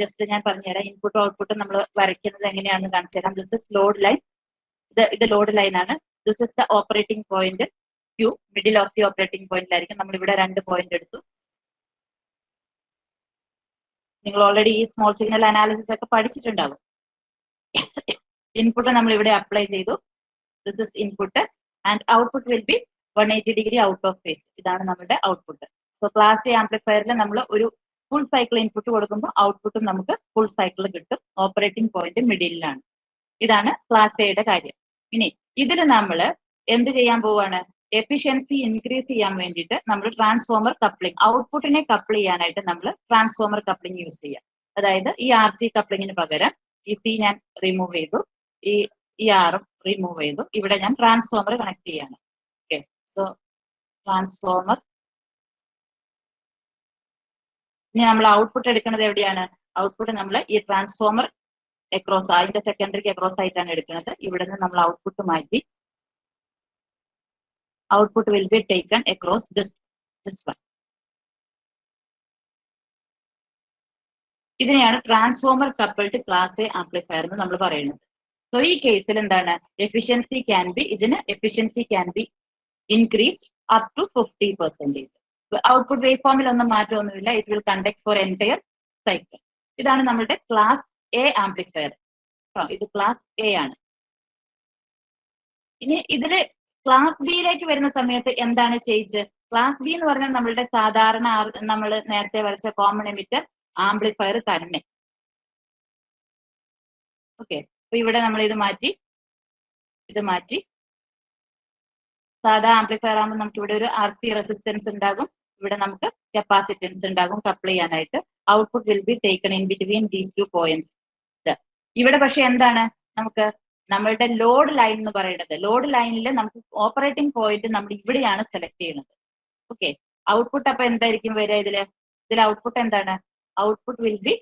ജസ്റ്റ് ഞാൻ പറഞ്ഞുതരാം. ഇൻപുട്ടും ഔട്ട്പുട്ടും നമ്മൾ വരയ്ക്കുന്നത് എങ്ങനെയാണെന്ന് കാണിച്ചു തരാം. This is load line. ഇത് ലോഡ് ലൈൻ ആണ്. This is the operating point Q. Middle of the operating പോയിന്റിലായിരിക്കും. നമ്മൾ ഇവിടെ 2 പോയിന്റ് എടുത്തു. നിങ്ങൾ ഓൾറെഡി ഈ സ്മോൾ സിഗ്നൽ അനാലിസിസ് ഒക്കെ പഠിച്ചിട്ടുണ്ടാകും. ഇൻപുട്ട് നമ്മൾ ഇവിടെ അപ്ലൈ ചെയ്തു. This is input and output will be 180 degree out of phase. ഇതാണ് നമ്മുടെ ഔട്ട്പുട്ട്. സോ ക്ലാസ് എ ആംപ്ലിഫയറിൽ നമ്മൾ ഒരു ഫുൾ സൈക്കിൾ ഇൻപുട്ട് കൊടുക്കുമ്പോൾ ഔട്ട്പുട്ടും നമുക്ക് ഫുൾ സൈക്കിൾ കിട്ടും. ഓപ്പറേറ്റിംഗ് പോയിന്റ് മിഡിലാണ്. ഇതാണ് ക്ലാസ് എയുടെ കാര്യം. ഇനി ഇതിൽ നമ്മൾ എന്ത് ചെയ്യാൻ പോവാണ്? എഫിഷ്യൻസി ഇൻക്രീസ് ചെയ്യാൻ വേണ്ടിയിട്ട് നമ്മൾ ട്രാൻസ്ഫോമർ കപ്ലിംഗ്, ഔട്ട്പുട്ടിനെ കപ്പിൾ ചെയ്യാനായിട്ട് നമ്മൾ ട്രാൻസ്ഫോമർ കപ്ലിംഗ് യൂസ് ചെയ്യാം. അതായത് ഈ RC കപ്ലിങ്ങിന് പകരം ഈ C ഞാൻ റിമൂവ് ചെയ്തു, ഈ ആറും റിമൂവ് ചെയ്തു. ഇവിടെ ഞാൻ ട്രാൻസ്ഫോമർ കണക്ട് ചെയ്യാണ്. Okay, so transformer. ഇനി നമ്മൾ ഔട്ട്പുട്ട് എടുക്കുന്നത് എവിടെയാണ്? ഔട്ട്പുട്ട് നമ്മൾ ഈ ട്രാൻസ്ഫോമർ അക്രോസ്, അതിന്റെ സെക്കൻഡറിക്ക് അക്രോസ് ആയിട്ടാണ് എടുക്കുന്നത്. ഇവിടെ നിന്ന് നമ്മൾ ഔട്ട്പുട്ട് മാറ്റി. Output will be taken across this one. ഇതിനെയാണ് transformer coupled class A amplifier എന്ന് നമ്മൾ പറയുന്നത്. സോ ഈ കേസിൽ എന്താണ്? Efficiency can be increased up to 50%. Output wave ഫോമിൽ ഒന്നും മാറ്റമൊന്നുമില്ല. It will conduct for entire cycle. ഇതാണ് നമ്മുടെ ക്ലാസ് എ ആംപ്ലിഫയർ. ഇത് ക്ലാസ് എ ആണ്. ഇനി ഇതില് ക്ലാസ് ബിയിലേക്ക് വരുന്ന സമയത്ത് എന്താണ് ചേഞ്ച്? ക്ലാസ് ബി എന്ന് പറഞ്ഞാൽ നമ്മളുടെ സാധാരണ നമ്മൾ നേരത്തെ വരച്ച കോമൺ എമിറ്റർ ആംപ്ലിഫയർ തന്നെ. ഓക്കെ, അപ്പൊ ഇവിടെ നമ്മൾ ഇത് മാറ്റി സാധാ ആംപ്ലിഫയർ ആകുമ്പോൾ നമുക്ക് ഇവിടെ ഒരു RC റെസിസ്റ്റൻസ് ഉണ്ടാകും. ഇവിടെ നമുക്ക് കപ്പാസിറ്റൻസ് ഉണ്ടാകും കപ്പിൾ ചെയ്യാനായിട്ട്. Output will be taken in between these 2 points. ഇവിടെ പക്ഷെ എന്താണ്? നമുക്ക് നമ്മളുടെ ലോഡ് ലൈൻ എന്ന് പറയുന്നത്, ലോഡ് ലൈനിൽ നമുക്ക് ഓപ്പറേറ്റിംഗ് പോയിന്റ് നമ്മൾ ഇവിടെയാണ് സെലക്ട് ചെയ്യുന്നത്. ഓക്കെ, ഔട്ട്പുട്ട് അപ്പൊ എന്തായിരിക്കും വരിക? ഇതിൽ ഔട്ട്പുട്ട് എന്താണ്? ഔട്ട്പുട്ട് വിൽ ബി,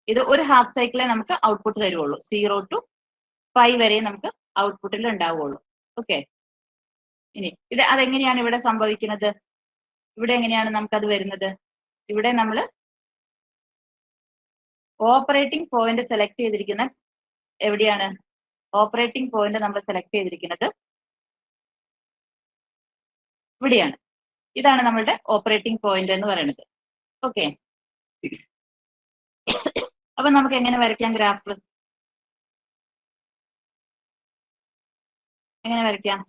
ഇത് ഒരു ഹാഫ് സൈക്കിളെ നമുക്ക് ഔട്ട്പുട്ട് തരുവുള്ളൂ. 0 to 5 വരെ നമുക്ക് ഔട്ട്പുട്ടിൽ ഉണ്ടാവുള്ളൂ. ഓക്കെ, ഇനി അതെങ്ങനെയാണ് ഇവിടെ സംഭവിക്കുന്നത്? ഇവിടെ എങ്ങനെയാണ് നമുക്കത് വരുന്നത്? ഇവിടെ നമ്മൾ ഓപ്പറേറ്റിംഗ് പോയിന്റ് സെലക്ട് ചെയ്തിരിക്കുന്ന എവിടെയാണ്? ഓപ്പറേറ്റിംഗ് പോയിന്റ് നമ്മൾ സെലക്ട് ചെയ്തിരിക്കുന്നത് ഇവിടെയാണ്. ഇതാണ് നമ്മളുടെ ഓപ്പറേറ്റിംഗ് പോയിന്റ് എന്ന് പറയുന്നത്. ഓക്കെ, അപ്പൊ നമുക്ക് എങ്ങനെ വരയ്ക്കാം ഗ്രാഫ്? എങ്ങനെ വരയ്ക്കാം?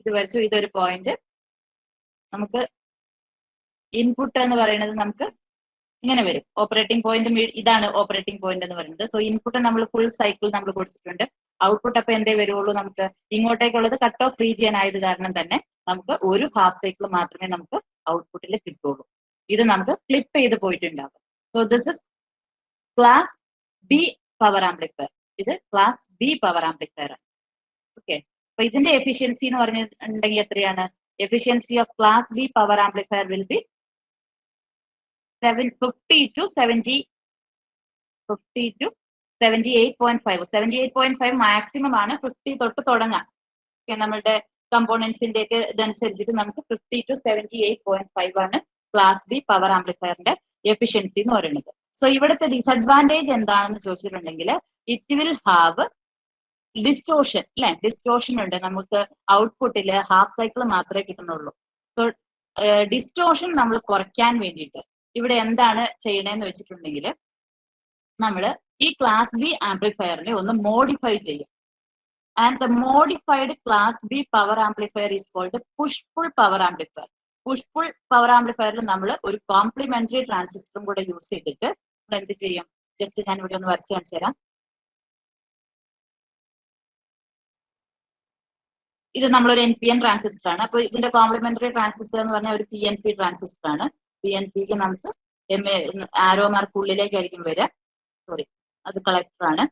ഇത് വരച്ചു, ഇതൊരു പോയിന്റ്. നമുക്ക് ഇൻപുട്ട് എന്ന് പറയുന്നത് നമുക്ക് ഇങ്ങനെ വരും. ഓപ്പറേറ്റിംഗ് പോയിന്റ് ഇതാണ് ഓപ്പറേറ്റിംഗ് പോയിന്റ് എന്ന് പറയുന്നത്. സോ ഇൻപുട്ട് നമ്മൾ ഫുൾ സൈക്കിൾ നമ്മൾ കൊടുത്തിട്ടുണ്ട്. ഔട്ട്പുട്ട് അപ്പൊ എന്തേ വരുള്ളൂ? നമുക്ക് ഇങ്ങോട്ടേക്കുള്ളത് കട്ട് ഓഫ് റീജിയൻ ആയത് കാരണം തന്നെ നമുക്ക് ഒരു ഹാഫ് സൈക്കിൾ മാത്രമേ നമുക്ക് ഔട്ട്പുട്ടിൽ കിട്ടുള്ളൂ. ഇത് നമുക്ക് ഫ്ലിപ്പ് ചെയ്ത് പോയിട്ടുണ്ടാകും. So this is class B power amplifier. ഇത് ക്ലാസ് ബി പവർ ആംപ്ലിഫയർ ആണ്. ഓക്കെ, അപ്പൊ ഇതിന്റെ എഫിഷ്യൻസി എന്ന് പറഞ്ഞിട്ടുണ്ടെങ്കിൽ എത്രയാണ്? Efficiency of class B power amplifier will be 50 to 78.5. 78.5 maximum ആണ്. 50 തൊട്ട് തുടങ്ങാം. നമ്മളുടെ കമ്പോണൻസിന്റെ ഒക്കെ ഇതനുസരിച്ചിട്ട് നമുക്ക് 50 to 78.5 ആണ് ക്ലാസ് ബി പവർ ആംപ്ലിഫയറിന്റെ എഫിഷ്യൻസി എന്ന് പറയുന്നത്. സോ ഇവിടുത്തെ ഡിസഡ്വാൻറ്റേജ് എന്താണെന്ന് ചോദിച്ചിട്ടുണ്ടെങ്കിൽ ഇറ്റ് വിൽ ഹാവ് ഡിസ്റ്റോഷൻ, അല്ലെ? ഡിസ്റ്റോഷൻ ഉണ്ട്. നമുക്ക് ഔട്ട്പുട്ടിൽ ഹാഫ് സൈക്കിൾ മാത്രമേ കിട്ടുന്നുള്ളൂ. സോ ഡിസ്റ്റോഷൻ നമ്മൾ കുറയ്ക്കാൻ വേണ്ടിയിട്ട് ഇവിടെ എന്താണ് ചെയ്യണേന്ന് വെച്ചിട്ടുണ്ടെങ്കിൽ നമ്മൾ ഈ ക്ലാസ് ബി ആംപ്ലിഫയറിനെ ഒന്ന് മോഡിഫൈ ചെയ്യും. And the modified class B power amplifier is called push pull power amplifier. Push pull power ആംപ്ലിഫയറിൽ നമ്മൾ ഒരു കോംപ്ലിമെന്ററി ട്രാൻസിസ്റ്ററും കൂടെ യൂസ് ചെയ്തിട്ട് നമ്മൾ എന്ത് ചെയ്യും? ജസ്റ്റ് ഞാൻ ഇവിടെ ഒന്ന് വരച്ച് കാണിച്ചു തരാം. ഇത് നമ്മളൊരു NPN ട്രാൻസിസ്റ്റർ ആണ്. അപ്പൊ ഇതിന്റെ കോംപ്ലിമെന്ററി ട്രാൻസിസ്റ്റർ എന്ന് പറഞ്ഞാൽ ഒരു PNP ട്രാൻസിസ്റ്റർ ആണ്. PNPക്ക് നമുക്ക് ആരോ മാർക്ക് ഉള്ളിലേക്കായിരിക്കും വരിക. സോറി, അത് കളക്ടർ ആണ്.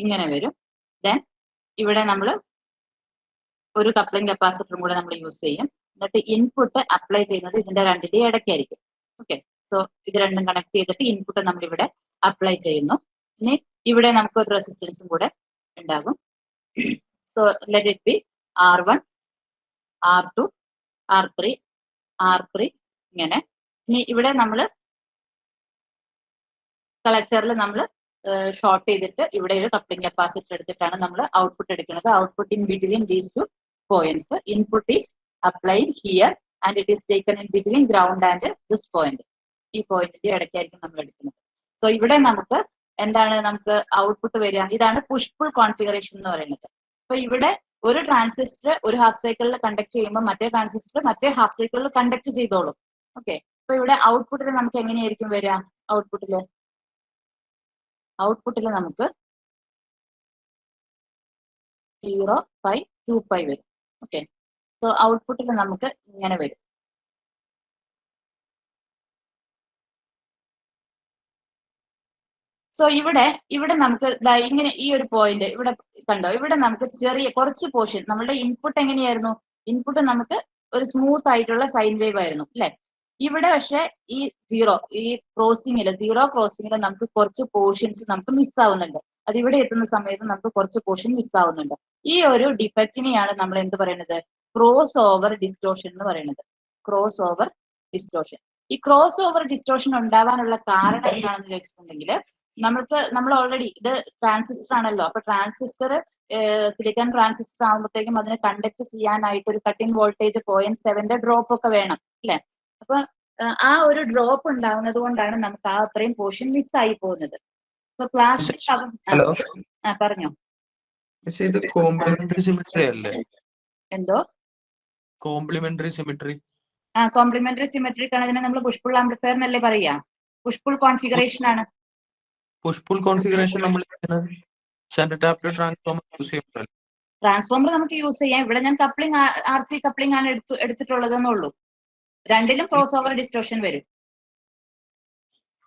ഇങ്ങനെ വരും. ദെൻ ഇവിടെ നമ്മൾ ഒരു കപ്ലിംഗ് കപ്പാസിറ്ററും കൂടെ നമ്മൾ യൂസ് ചെയ്യും. എന്നിട്ട് ഇൻപുട്ട് അപ്ലൈ ചെയ്യുന്നത് ഇതിന്റെ രണ്ടിന്റെ ഇടയ്ക്കായിരിക്കും. ഓക്കെ, സോ ഇത് രണ്ടും കണക്ട് ചെയ്തിട്ട് ഇൻപുട്ട് നമ്മൾ ഇവിടെ അപ്ലൈ ചെയ്യുന്നു. ഇനി ഇവിടെ നമുക്ക് ഒരു റെസിസ്റ്റൻസും കൂടെ ഉണ്ടാകും. So let it be R1, R2, R3, R3 ഇങ്ങനെ. ഇനി ഇവിടെ നമ്മൾ കളക്ടറിൽ നമ്മൾ ഷോർട്ട് ചെയ്തിട്ട് ഇവിടെ ഒരു കപ്ലിംഗ് കപ്പാസിറ്റർ എടുത്തിട്ടാണ് നമ്മൾ ഔട്ട്പുട്ട് എടുക്കുന്നത്. Output in between these two points. Input is applying here and it is taken in between ground and this point. ഈ പോയിന്റിന്റെ ഇടയ്ക്കായിരിക്കും നമ്മൾ എടുക്കുന്നത്. സോ ഇവിടെ നമുക്ക് എന്താണ് നമുക്ക് ഔട്ട്പുട്ട് വരിക? ഇതാണ് പുഷ് പുൾ കോൺഫിഗറേഷൻ എന്ന് പറയുന്നത്. അപ്പൊ ഇവിടെ ഒരു ട്രാൻസിസ്റ്റർ ഒരു ഹാഫ് സൈക്കിളിൽ കണ്ടക്ട് ചെയ്യുമ്പോൾ മറ്റേ ട്രാൻസിസ്റ്റർ മറ്റേ ഹാഫ് സൈക്കിളിൽ കണ്ടക്ട് ചെയ്തോളും. ഓക്കെ, അപ്പൊ ഇവിടെ ഔട്ട്പുട്ടിൽ നമുക്ക് എങ്ങനെയായിരിക്കും വരിക? ഔട്ട്പുട്ടിൽ നമുക്ക് 0.25 വരും. ഓക്കെ, സോ ഔട്ട്പുട്ടിൽ നമുക്ക് ഇങ്ങനെ വരും. സോ ഇവിടെ നമുക്ക് ഇങ്ങനെ ഈ ഒരു പോയിന്റ് ഇവിടെ കണ്ടോ? ഇവിടെ നമുക്ക് ചെറിയ കുറച്ച് പോർഷൻ നമ്മുടെ ഇൻപുട്ട് എങ്ങനെയായിരുന്നു? ഇൻപുട്ട് നമുക്ക് ഒരു സ്മൂത്ത് ആയിട്ടുള്ള സൈൻ വേവ് ആയിരുന്നു, അല്ലെ? ഇവിടെ പക്ഷെ ഈ സീറോ ക്രോസിംഗിൽ നമുക്ക് കുറച്ച് പോർഷൻസ് നമുക്ക് മിസ് ആവുന്നുണ്ട്. അത് ഇവിടെ എത്തുന്ന സമയത്ത് നമുക്ക് കുറച്ച് പോർഷൻ മിസ് ആവുന്നുണ്ട്. ഈ ഒരു ഡിഫക്റ്റിനെയാണ് നമ്മൾ എന്ത് പറയുന്നത്? ക്രോസ് ഓവർ ഡിസ്റ്റോഷൻ എന്ന് പറയുന്നത്. Cross over distortion. ഈ ക്രോസ് ഓവർ ഡിസ്റ്റോഷൻ ഉണ്ടാവാനുള്ള കാരണം എന്താണെന്ന് ചോദിച്ചിട്ടുണ്ടെങ്കിൽ നമ്മൾ ഓൾറെഡി ഇത് ട്രാൻസിസ്റ്റർ ആണല്ലോ. അപ്പൊ ട്രാൻസിസ്റ്റർ സിലിക്കൺ ട്രാൻസിസ്റ്റർ ആകുമ്പോഴത്തേക്കും അതിനെ കണ്ടക്ട് ചെയ്യാനായിട്ട് ഒരു കട്ടിംഗ് വോൾട്ടേജ് 0.7 ഡ്രോപ്പ് ഒക്കെ വേണം, അല്ലെ? അപ്പൊ ആ ഒരു ഡ്രോപ്പ് ഉണ്ടാവുന്നത് കൊണ്ടാണ് നമുക്ക് ആ അത്രയും പോർഷൻ മിസ് ആയി പോകുന്നത്. സോ ക്ലാസ് പറഞ്ഞോ. ഇത് കോംപ്ലിമെന്ററി സിമെട്രി അല്ലേ? എന്തോ? Complementary symmetry. കോംപ്ലിമെന്ററി സിമെട്രിക് ആണ്. ഇതിനെ നമ്മൾ പുഷ് പുൾ ആംപ്ലിഫയർ എന്നല്ലേ പറയാ? പുഷ് പുൾ കോൺഫിഗറേഷൻ ആണ്. പുഷ് പുൾ കോൺഫിഗറേഷൻ നമ്മൾ സെൻട്രൽ ടാപ്പ് ട്രാൻസ്ഫോമർ യൂസ് ചെയ്യുന്നുണ്ടല്ലോ. ട്രാൻസ്ഫോമർ നമുക്ക് യൂസ് ചെയ്യാം. ഇവിടെ ഞാൻ കപ്ലിംഗ് RC കപ്ലിംഗ് ആണ് എടുത്തിട്ടുള്ളതെന്നേ ഉള്ളൂ. രണ്ടിലും ക്രോസ് ഓവർ ഡിസ്റ്റോഷൻ വരും.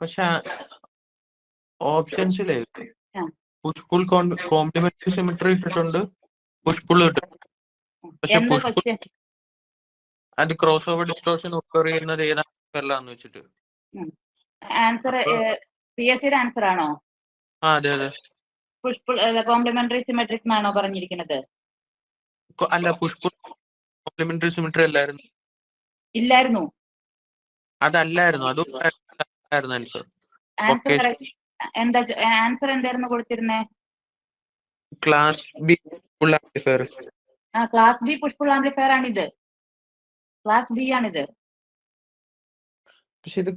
പക്ഷെ ഓപ്ഷൻസിലെ പുഷ് പുൾ കോംപ്ലിമെന്ററി സിമെട്രി ഇട്ടിട്ടുണ്ട്, പുഷ് പുൾ ഇട്ടിട്ടുണ്ട്. പക്ഷെ പുഷ് പുൾ അത് ക്രോസ് ഓവർ ഡിസ്റ്റോഷൻ ഒക്കർ ചെയ്യുന്നത് ഏതാന്ന് വെച്ചിട്ട് ആൻസർ PSCയുടെ ആൻസർ ആണോ? അതെ അതെ. പുഷ് പുൾ കോംപ്ലിമെന്ററി സിമെട്രിക് എന്നാണോ പറഞ്ഞിരിക്കുന്നത്? അല്ല, പുഷ് പുൾ കോംപ്ലിമെന്ററി സിമെട്രി അല്ലായിരുന്നു. ഇല്ലായിരുന്നു. അതല്ലായിരുന്നു, അതുണ്ടായിരുന്നു ആൻസർ. എന്താ ആൻസർ എന്തായിരുന്നു കൊടുത്തിരുന്നേ? Class B full amplifier. Class B push pull amplifier ആണിത്. ക്ലാസ് ബി ആണിത്. പക്ഷെ ഇത്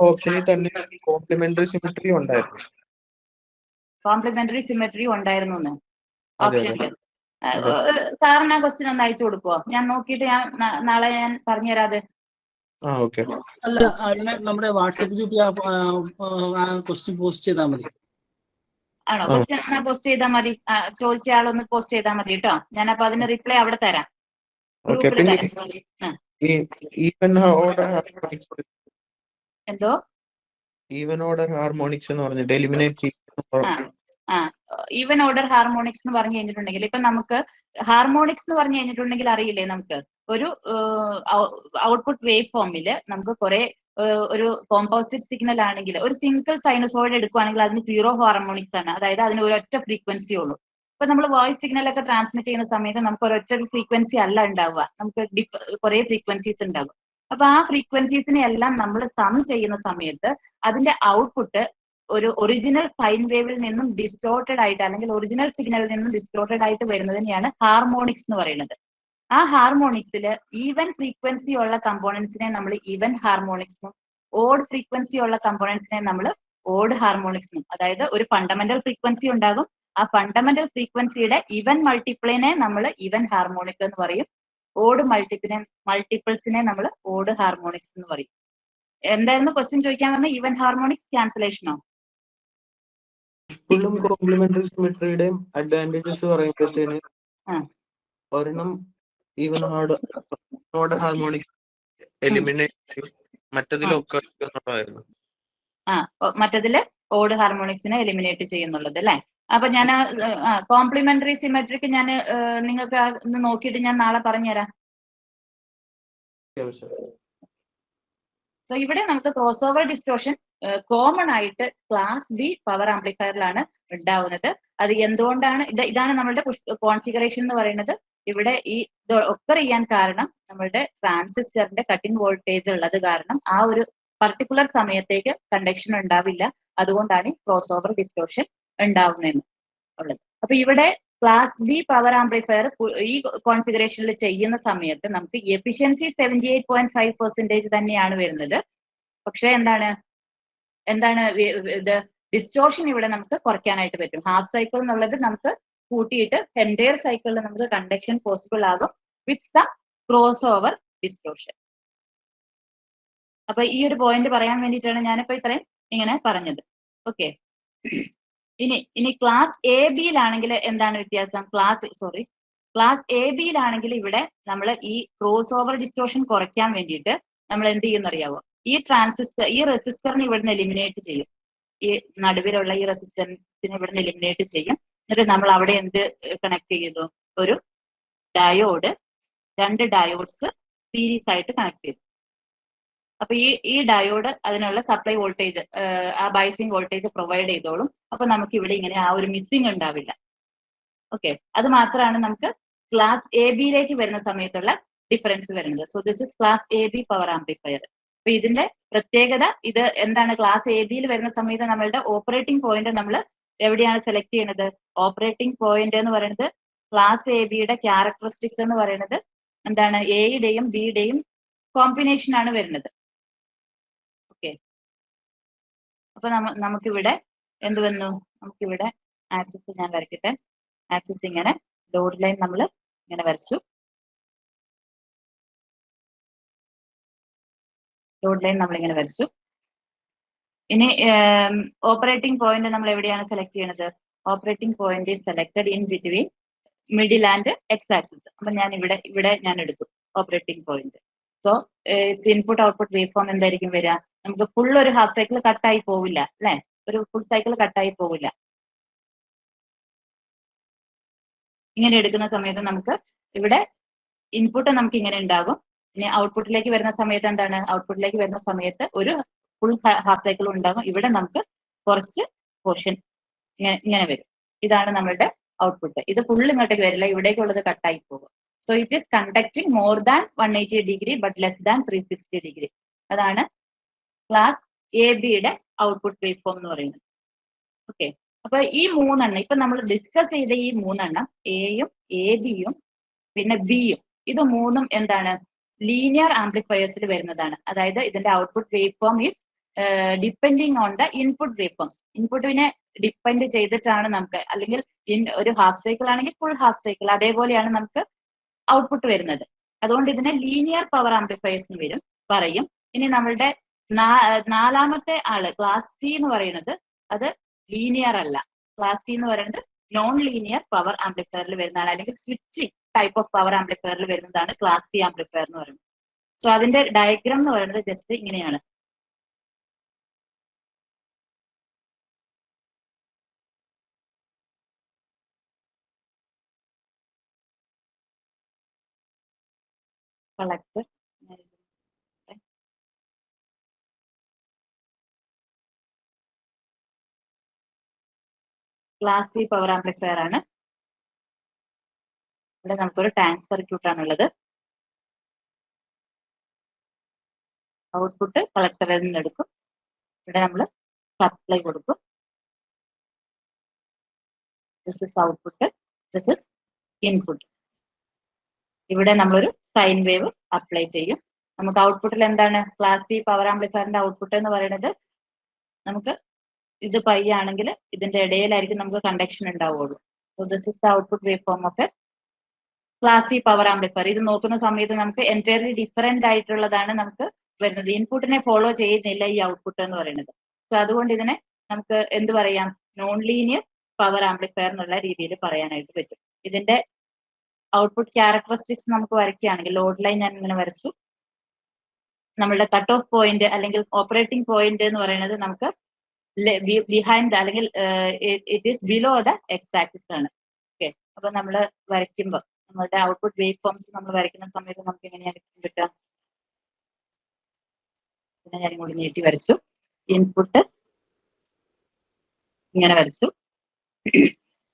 ഓപ്ഷനിൽ തന്നെ കോംപ്ലിമെന്ററി സിമെട്രി ഉണ്ടായിരുന്നു. കോംപ്ലിമെന്ററി സിമെട്രി ഉണ്ടായിരുന്നു അതെ, ഓപ്ഷനിൽ. അതെ. സാറിന് ആ ക്വസ്റ്റ്യൻ ഒന്ന് അയച്ചു കൊടുക്കുവോ? ഞാൻ നോക്കിയിട്ട് ഞാൻ നാളെ ഞാൻ പറഞ്ഞുതരാതെ. ഓക്കെ. അല്ല അതിനെ നമ്മുടെ വാട്സപ്പ് ഗ്രൂപ്പിൽ ആ ക്വസ്റ്റ്യൻ പോസ്റ്റ് ചെയ്താൽ മതി. ആണോ? ക്വസ്റ്റ്യൻ പോസ്റ്റ് ചെയ്താൽ മതി. ചോദിച്ച ആളൊന്ന് പോസ്റ്റ് ചെയ്താൽ മതി കേട്ടോ. ഞാൻ അപ്പൊ അതിന്റെ റിപ്ലൈ അവിടെ തരാം, ഓക്കെ. ഗ്രൂപ്പിൽ പിന്നെ തരാം. ഈവൻ ഓർഡർ ഹാർമോണിക്സ്, എന്തോ ഈവൻ ഓർഡർ ഹാർമോണിക്സ് എന്ന് പറഞ്ഞിട്ട് എലിമിനേറ്റ് ചെയ്യുന്ന ഈവൻ ഓർഡർ ഹാർമോണിക്സ് എന്ന് പറഞ്ഞു കഴിഞ്ഞിട്ടുണ്ടെങ്കിൽ ഇപ്പൊ നമുക്ക് ഹാർമോണിക്സ് എന്ന് പറഞ്ഞു കഴിഞ്ഞിട്ടുണ്ടെങ്കിൽ അറിയില്ലേ, നമുക്ക് ഒരു ഔട്ട്പുട്ട് വേവ് ഫോമില് നമുക്ക് കുറെ ഒരു കോമ്പോസിറ്റ് സിഗ്നൽ ആണെങ്കിൽ ഒരു സിംഗിൾ സൈനസോയിഡ് എടുക്കുവാണെങ്കിൽ അതിന് 0 ഹാർമോണിക്സ് ആണ്. അതായത് അതിന് ഒരൊറ്റ ഫ്രീക്വൻസി ഉള്ളൂ. ഇപ്പൊ നമ്മൾ വോയിസ് സിഗ്നൽ ഒക്കെ ട്രാൻസ്മിറ്റ് ചെയ്യുന്ന സമയത്ത് നമുക്ക് ഒരൊറ്റ ഫ്രീക്വൻസി അല്ല ഉണ്ടാവുക, നമുക്ക് കുറെ ഫ്രീക്വൻസീസ് ഉണ്ടാകും. അപ്പൊ ആ ഫ്രീക്വൻസീസിനെ എല്ലാം നമ്മൾ സം ചെയ്യുന്ന സമയത്ത് അതിന്റെ ഔട്ട്പുട്ട് ഒരു ഒറിജിനൽ സൈൻ വേവിൽ നിന്നും ഡിസ്റ്റോർട്ടഡ് ആയിട്ട് അല്ലെങ്കിൽ ഒറിജിനൽ സിഗ്നലിൽ നിന്നും ഡിസ്റ്റോർട്ടഡ് ആയിട്ട് വരുന്നതിനെയാണ് ഹാർമോണിക്സ് എന്ന് പറയുന്നത്. ആ ഹാർമോണിക്സിൽ ഈവൻ ഫ്രീക്വൻസി ഉള്ള കമ്പോണൻസിനെ നമ്മൾ ഈവൻ ഹാർമോണിക്സും ഓഡ് ഫ്രീക്വൻസി ഉള്ള കമ്പോണൻസിനെ നമ്മൾ ഓഡ് ഹാർമോണിക്സും, അതായത് ഒരു ഫണ്ടമെന്റൽ ഫ്രീക്വൻസി ഉണ്ടാകും, ആ ഫണ്ടമെന്റൽ ഫ്രീക്വൻസിയുടെ ഈവൻ മൾട്ടിപ്പിളിനെ നമ്മൾ ഈവൻ ഹാർമോണിക് എന്ന് പറയും, ഓഡ് മൾട്ടിപ്പിൾസിനെ നമ്മൾ ഓഡ് ഹാർമോണിക്സ് എന്ന് പറയും. എന്തായിരുന്നു ക്വസ്റ്റ്യൻ ചോദിക്കാൻ വന്ന? ഈവൻ ഹാർമോണിക്സ് ക്യാൻസലേഷനോ? പുള്ളും കോംപ്ലിമെന്ററി സിമെട്രിയുടെയും അഡ്വാൻറ്റേജസ് പറയുമ്പോഴത്തേന് ഒരെണ്ണം ഈവൻ ഓർഡർ ഹാർമോണിക്സ് എലിമിനേറ്റ്, മറ്റതിലൊക്കെ എന്നുള്ളതായിരുന്നു. മറ്റതില് ഓഡ് ഹാർമോണിക്സിനെ എലിമിനേറ്റ് ചെയ്യുന്നുള്ളത് അല്ലെ. അപ്പൊ ഞാൻ കോംപ്ലിമെന്ററി സിമെട്രിക്ക് ഞാൻ നിങ്ങൾക്ക് ഒന്ന് നോക്കിയിട്ട് ഞാൻ നാളെ പറഞ്ഞുതരാം. സോ ഇവിടെ നമുക്ക് ക്രോസ് ഓവർ ഡിസ്റ്റോർഷൻ കോമൺ ആയിട്ട് ക്ലാസ് ബി പവർ ആംപ്ലിഫയറിലാണ് ഉണ്ടാവുന്നത്. അത് എന്തുകൊണ്ടാണ്? ഇതാണ് നമ്മളുടെ കോൺഫിഗറേഷൻ എന്ന് പറയുന്നത്. ഇവിടെ ഈ ഇത് ഒക്കർ ചെയ്യാൻ കാരണം നമ്മളുടെ ട്രാൻസിസ്റ്ററിന്റെ കട്ടിംഗ് വോൾട്ടേജ് ഉള്ളത് കാരണം ആ ഒരു പർട്ടിക്കുലർ സമയത്തേക്ക് കണ്ടക്ഷൻ ഉണ്ടാവില്ല. അതുകൊണ്ടാണ് ഈ ക്രോസ് ഓവർ ഡിസ്റ്റോർഷൻ ഉണ്ടാവുന്നതെന്ന് ഉള്ളത്. അപ്പൊ ഇവിടെ ക്ലാസ് ബി പവർ ആംപ്ലിഫയർ ഈ കോൺഫിഗറേഷനിൽ ചെയ്യുന്ന സമയത്ത് നമുക്ക് എഫിഷ്യൻസി 78.5% തന്നെയാണ് വരുന്നത്. പക്ഷെ എന്താണ് ഇത് ഡിസ്റ്റോർഷൻ ഇവിടെ നമുക്ക് കുറയ്ക്കാനായിട്ട് പറ്റും. ഹാഫ് സൈക്കിൾ എന്നുള്ളത് നമുക്ക് കൂട്ടിയിട്ട് എൻറ്റയർ സൈക്കിളിൽ നമുക്ക് കണ്ടക്ഷൻ പോസിബിൾ ആകും with some crossover distortion. അപ്പൊ ഈ ഒരു പോയിന്റ് പറയാൻ വേണ്ടിയിട്ടാണ് ഞാനിപ്പോ ഇത്രയും ഇങ്ങനെ പറഞ്ഞത്. ഓക്കെ, ഇനി ക്ലാസ് എ ബിയിലാണെങ്കിൽ എന്താണ് വ്യത്യാസം? ക്ലാസ് എ ബിയിലാണെങ്കിൽ ഇവിടെ നമ്മൾ ഈ ക്രോസ് ഓവർ ഡിസ്റ്റോർഷൻ കുറയ്ക്കാൻ വേണ്ടിയിട്ട് നമ്മൾ എന്ത് ചെയ്യുന്നറിയാവോ? ഈ റെസിസ്റ്ററിനെ ഇവിടുന്ന് എലിമിനേറ്റ് ചെയ്യും. ഈ നടുവിലുള്ള ഈ റെസിസ്റ്റൻസിനെ ഇവിടുന്ന് എലിമിനേറ്റ് ചെയ്യും. എന്നിട്ട് നമ്മൾ അവിടെ എന്ത് കണക്ട് ചെയ്തു? ഒരു ഡയോഡ്, 2 ഡയോഡ്സ് സീരീസ് ആയിട്ട് കണക്ട് ചെയ്തു. അപ്പൊ ഈ ഡയോഡ് അതിനുള്ള സപ്ലൈ വോൾട്ടേജ്, ആ ബൈസിങ് വോൾട്ടേജ് പ്രൊവൈഡ് ചെയ്തോളും. അപ്പൊ നമുക്ക് ഇവിടെ ഇങ്ങനെ ആ ഒരു മിസ്സിംഗ് ഉണ്ടാവില്ല. ഓക്കെ, അത് മാത്രമാണ് നമുക്ക് ക്ലാസ് എ ബിയിലേക്ക് വരുന്ന സമയത്തുള്ള ഡിഫറൻസ് വരുന്നത്. So this is class A B power amplifier. അപ്പൊ ഇതിന്റെ പ്രത്യേകത ഇത് എന്താണ്? ക്ലാസ് എ ബിയിൽ വരുന്ന സമയത്ത് നമ്മളുടെ ഓപ്പറേറ്റിംഗ് പോയിന്റ് നമ്മൾ എവിടെയാണ് സെലക്ട് ചെയ്യുന്നത്? ഓപ്പറേറ്റിംഗ് പോയിന്റ് എന്ന് പറയുന്നത് ക്ലാസ് എ ബിയുടെ ക്യാരക്ടറിസ്റ്റിക്സ് എന്ന് പറയുന്നത് എന്താണ്? എയുടെയും ബിയുടെയും കോമ്പിനേഷൻ ആണ് വരുന്നത്. ഓക്കെ, അപ്പൊ നമുക്കിവിടെ എന്ത് വന്നു? നമുക്കിവിടെ ആക്സിസ് ഞാൻ വരയ്ക്കട്ടെ. ആക്സിസ് ഇങ്ങനെ ലോഡ് ലൈൻ നമ്മൾ ഇങ്ങനെ വരച്ചു. ലോഡ് ലൈൻ നമ്മൾ ഇങ്ങനെ വരച്ചു. ഇനി ഓപ്പറേറ്റിംഗ് പോയിന്റ് നമ്മൾ എവിടെയാണ് സെലക്ട് ചെയ്യുന്നത്? Operating point selected in between middle and X axis. അപ്പൊ ഞാൻ ഇവിടെ ഞാൻ എടുത്തു operating point. So input output wave form എന്തായിരിക്കും വരിക? നമുക്ക് ഫുൾ ഒരു ഹാഫ് സൈക്കിൾ കട്ടായി പോവില്ല അല്ലെ? ഒരു ഫുൾ സൈക്കിൾ കട്ടായി പോവില്ല. ഇങ്ങനെ എടുക്കുന്ന സമയത്ത് നമുക്ക് ഇവിടെ ഇൻപുട്ട് നമുക്ക് ഇങ്ങനെ ഉണ്ടാകും. ഇനി ഔട്ട്പുട്ടിലേക്ക് വരുന്ന സമയത്ത് എന്താണ്? ഔട്ട്പുട്ടിലേക്ക് വരുന്ന സമയത്ത് ഒരു ഫുൾ ഹാഫ് സൈക്കിൾ ഉണ്ടാകും. ഇവിടെ നമുക്ക് കുറച്ച് പോർഷൻ ഇങ്ങനെ വരും. ഇതാണ് നമ്മളുടെ ഔട്ട്പുട്ട്. ഇത് ഫുൾ ഇങ്ങോട്ടേക്ക് വരില്ല, ഇവിടേക്കുള്ളത് കട്ടായി പോകും. So it is conducting more than 180 degree but less than 360 degree. അതാണ് ക്ലാസ് എ ബിയുടെ ഔട്ട്പുട്ട് വേവ് ഫോം എന്ന് പറയുന്നത്. ഓക്കെ, അപ്പൊ ഈ 3 ഇപ്പൊ നമ്മൾ ഡിസ്കസ് ചെയ്ത ഈ 3 എയും എ ബിയും പിന്നെ ബിയും. ഇത് മൂന്നും എന്താണ്? ലീനിയർ ആംപ്ലിഫയേഴ്സിൽ വരുന്നതാണ്. അതായത് ഇതിന്റെ output wave form is depending on the input wave forms. ഇൻപുട്ടിനെ ഡിപ്പെൻഡ് ചെയ്തിട്ടാണ് നമുക്ക്, അല്ലെങ്കിൽ ഒരു ഹാഫ് സൈക്കിൾ ആണെങ്കിൽ ഫുൾ ഹാഫ് സൈക്കിൾ, അതേപോലെയാണ് നമുക്ക് ഔട്ട്പുട്ട് വരുന്നത്. അതുകൊണ്ട് ഇതിനെ ലീനിയർ പവർ ആംപ്ലിഫയേഴ്സ് എന്ന് വരും പറയും. ഇനി നമ്മളുടെ നാലാമത്തെ ആള് ക്ലാസ് സി എന്ന് പറയുന്നത് അത് ലീനിയർ അല്ല. ക്ലാസ് സി എന്ന് പറയുന്നത് നോൺ ലീനിയർ പവർ ആംപ്ലിഫയറിൽ വരുന്നതാണ്, അല്ലെങ്കിൽ സ്വിച്ചിങ് ടൈപ്പ് ഓഫ് പവർ ആംപ്ലിഫയറിൽ വരുന്നതാണ് ക്ലാസ് സി ആംപ്ലിഫയർ എന്ന് പറയുന്നത്. സോ അതിന്റെ ഡയഗ്രാം എന്ന് പറയുന്നത് ജസ്റ്റ് ഇങ്ങനെയാണ്. Collector class C power amplifier ആണ്. ഇവിടെ നമുക്കൊരു ടാങ്ക് സർക്യൂട്ട് ആണുള്ളത്. ഔട്ട്പുട്ട് കളക്ടറിൽ നിന്ന് എടുക്കും. ഇവിടെ നമ്മൾ സപ്ലൈ കൊടുക്കും. This is output, this is input. ഇവിടെ നമ്മളൊരു സൈൻ വേവ് അപ്ലൈ ചെയ്യും. നമുക്ക് ഔട്ട്പുട്ടിൽ എന്താണ്? ക്ലാസ് സി പവർ ആംപ്ലിഫയറിന്റെ ഔട്ട്പുട്ട് എന്ന് പറയുന്നത് നമുക്ക് ഇത് പൈ ആണെങ്കിൽ ഇതിന്റെ ഇടയിലായിരിക്കും നമുക്ക് കണ്ടക്ഷൻ ഉണ്ടാവുള്ളൂ. So this is the output wave form of A class C power amplifier. ഇത് നോക്കുന്ന സമയത്ത് നമുക്ക് എൻറ്റയർലി ഡിഫറെന്റ് ആയിട്ടുള്ളതാണ് നമുക്ക് വരുന്നത്. ഇൻപുട്ടിനെ ഫോളോ ചെയ്യുന്നില്ല ഈ ഔട്ട്പുട്ട് എന്ന് പറയുന്നത്. സോ അതുകൊണ്ട് ഇതിനെ നമുക്ക് എന്ത് പറയാം? നോൺ ലീനിയർ പവർ ആംപ്ലിഫയർ എന്നുള്ള രീതിയിൽ പറയാനായിട്ട് പറ്റും. ഇതിന്റെ ഔട്ട്പുട്ട് ക്യാരക്ടറിസ്റ്റിക്സ് നമുക്ക് വരയ്ക്കുകയാണെങ്കിൽ, ലോഡ് ലൈൻ ഞാൻ ഇങ്ങനെ വരച്ചു. നമ്മളുടെ കട്ട് ഓഫ് പോയിന്റ് അല്ലെങ്കിൽ ഓപ്പറേറ്റിംഗ് പോയിന്റ് എന്ന് പറയുന്നത് നമുക്ക് ബിഹൈൻഡ് അല്ലെങ്കിൽ it is below the X axis ആണ്. ഓക്കെ, അപ്പൊ നമ്മൾ വരയ്ക്കുമ്പോൾ നമ്മളുടെ ഔട്ട്പുട്ട് വേവ് ഫോംസ് നമ്മൾ വരയ്ക്കുന്ന സമയത്ത് നമുക്ക് എങ്ങനെയായിരിക്കും കിട്ടുക? പിന്നെ ഞാൻ കൂടി നീട്ടി വരച്ചു. ഇൻപുട്ട് ഇങ്ങനെ വരച്ചു.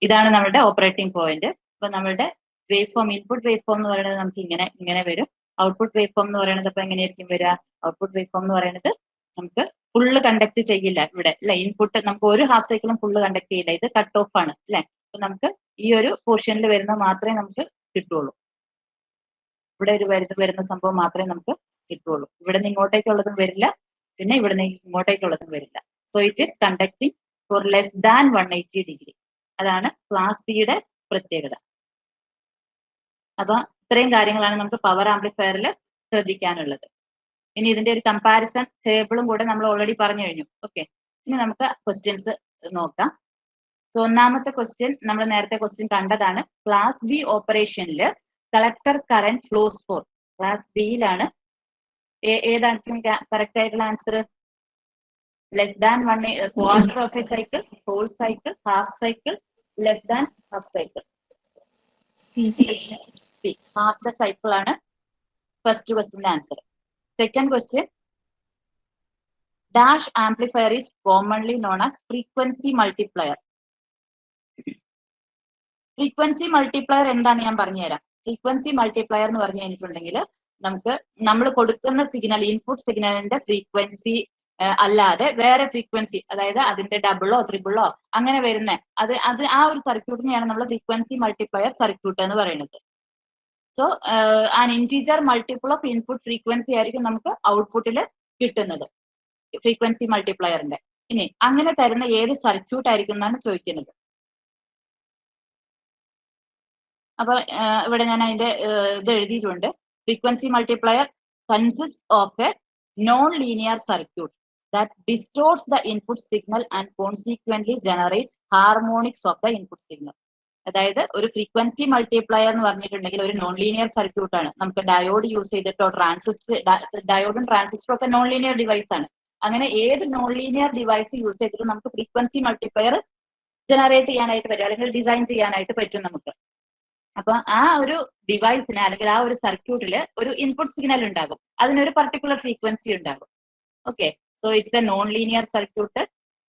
ഇതാണ് നമ്മുടെ ഓപ്പറേറ്റിംഗ് പോയിന്റ്. അപ്പൊ നമ്മളുടെ wave form, input wave form എന്ന് പറയുന്നത് നമുക്ക് ഇങ്ങനെ വരും. ഔട്ട്പുട്ട് വേവ് ഫോം എന്ന് പറയുന്നത് അപ്പൊ എങ്ങനെയായിരിക്കും വരിക? ഔട്ട്പുട്ട് വേവ് ഫോം എന്ന് പറയുന്നത് നമുക്ക് ഫുള്ള് കണ്ടക്ട് ചെയ്യില്ല ഇവിടെ, അല്ലെ? ഇൻപുട്ട് നമുക്ക് ഒരു ഹാഫ് സൈക്കിളും ഫുള്ള് കണ്ടക്ട് ചെയ്യില്ല. ഇത് കട്ട് ഓഫ് ആണ്, അല്ലെ? അപ്പൊ നമുക്ക് ഈ ഒരു പോർഷനിൽ വരുന്ന മാത്രമേ നമുക്ക് കിട്ടുള്ളൂ. ഇവിടെ ഒരു വരുന്ന സംഭവം മാത്രമേ നമുക്ക് കിട്ടുള്ളൂ. ഇവിടെ നിന്ന് ഇങ്ങോട്ടേക്കുള്ളതും വരില്ല, പിന്നെ ഇവിടെ നിന്ന് ഇങ്ങോട്ടേക്കുള്ളതും വരില്ല. So it is conducting for less than 180 degree. അതാണ് ക്ലാസ് സിയുടെ പ്രത്യേകത. അപ്പൊ ഇത്രയും കാര്യങ്ങളാണ് നമുക്ക് പവർ ആംപ്ലിഫയറിൽ ശ്രദ്ധിക്കാനുള്ളത്. ഇനി ഇതിന്റെ ഒരു കമ്പാരിസൺ ടേബിളും കൂടെ നമ്മൾ ഓൾറെഡി പറഞ്ഞു കഴിഞ്ഞു. ഓക്കെ, ഇനി നമുക്ക് ക്വസ്റ്റ്യൻസ് നോക്കാം. സോ ഒന്നാമത്തെ ക്വസ്റ്റ്യൻ നമ്മൾ നേരത്തെ ക്വസ്റ്റ്യൻ കണ്ടതാണ്. ക്ലാസ് ബി ഓപ്പറേഷനിൽ collector current flows for. Class ബിയിലാണ്. ഏതാണ് കറക്റ്റ് ആയിട്ടുള്ള answer? Less than 1/4 of a cycle, whole cycle, half cycle, less than half cycle. Half the cycle ആണ് ഫസ്റ്റ് ക്വസ്റ്റ്യന്റെ answer. Second question, dash amplifier is commonly known as frequency multiplier. Frequency multiplier എന്താന്ന് ഞാൻ പറഞ്ഞുതരാം. Frequency multiplier എന്ന് പറഞ്ഞു കഴിഞ്ഞിട്ടുണ്ടെങ്കിൽ നമുക്ക് നമ്മൾ കൊടുക്കുന്ന സിഗ്നൽ, ഇൻപുട്ട് സിഗ്നലിന്റെ ഫ്രീക്വൻസി അല്ലാതെ വേറെ ഫ്രീക്വൻസി, അതായത് അതിന്റെ ഡബിളോ ട്രിപ്പിളോ അങ്ങനെ വരുന്ന അത് ആ ഒരു സർക്യൂട്ടിനെയാണ് നമ്മൾ ഫ്രീക്വൻസി മൾട്ടിപ്ലയർ സർക്യൂട്ട് എന്ന് പറയുന്നത്. So an integer multiple of input frequency ആയിരിക്കും നമുക്ക് ഔട്ട്പുട്ടിൽ കിട്ടുന്നത് ഫ്രീക്വൻസി മൾട്ടിപ്ലയറിന്റെ. ഇനി അങ്ങനെ തരുന്ന ഏത് സർക്യൂട്ട് ആയിരിക്കും എന്നാണ് ചോദിക്കുന്നത്. അപ്പൊ ഇവിടെ ഞാൻ അതിന്റെ ഇത് എഴുതിയിട്ടുണ്ട്. Frequency multiplier consist of A non linear circuit that distorts the input signal and consequently generates harmonics of the input signal. അതായത് ഒരു ഫ്രീക്വൻസി മൾട്ടിപ്ലയർ എന്ന് പറഞ്ഞിട്ടുണ്ടെങ്കിൽ ഒരു നോൺ ലീനിയർ സർക്യൂട്ട് ആണ്. നമുക്ക് ഡയോഡ് യൂസ് ചെയ്തിട്ടോ ഡയോഡും ട്രാൻസിസ്റ്ററും ഒക്കെ നോൺ ലീനിയർ ഡിവൈസ് ആണ്. അങ്ങനെ ഏത് നോൺ ലീനിയർ ഡിവൈസ് യൂസ് ചെയ്തിട്ട് നമുക്ക് ഫ്രീക്വൻസി മൾട്ടിപ്ലയർ ജനറേറ്റ് ചെയ്യാനായിട്ട് പറ്റും, അല്ലെങ്കിൽ ഡിസൈൻ ചെയ്യാനായിട്ട് പറ്റും നമുക്ക്. അപ്പൊ ആ ഒരു ഡിവൈസിന് അല്ലെങ്കിൽ ആ ഒരു സർക്യൂട്ടില് ഒരു ഇൻപുട്ട് സിഗ്നൽ ഉണ്ടാകും, അതിനൊരു പർട്ടിക്കുലർ ഫ്രീക്വൻസി ഉണ്ടാകും. Okay, so it's a non linear circuit.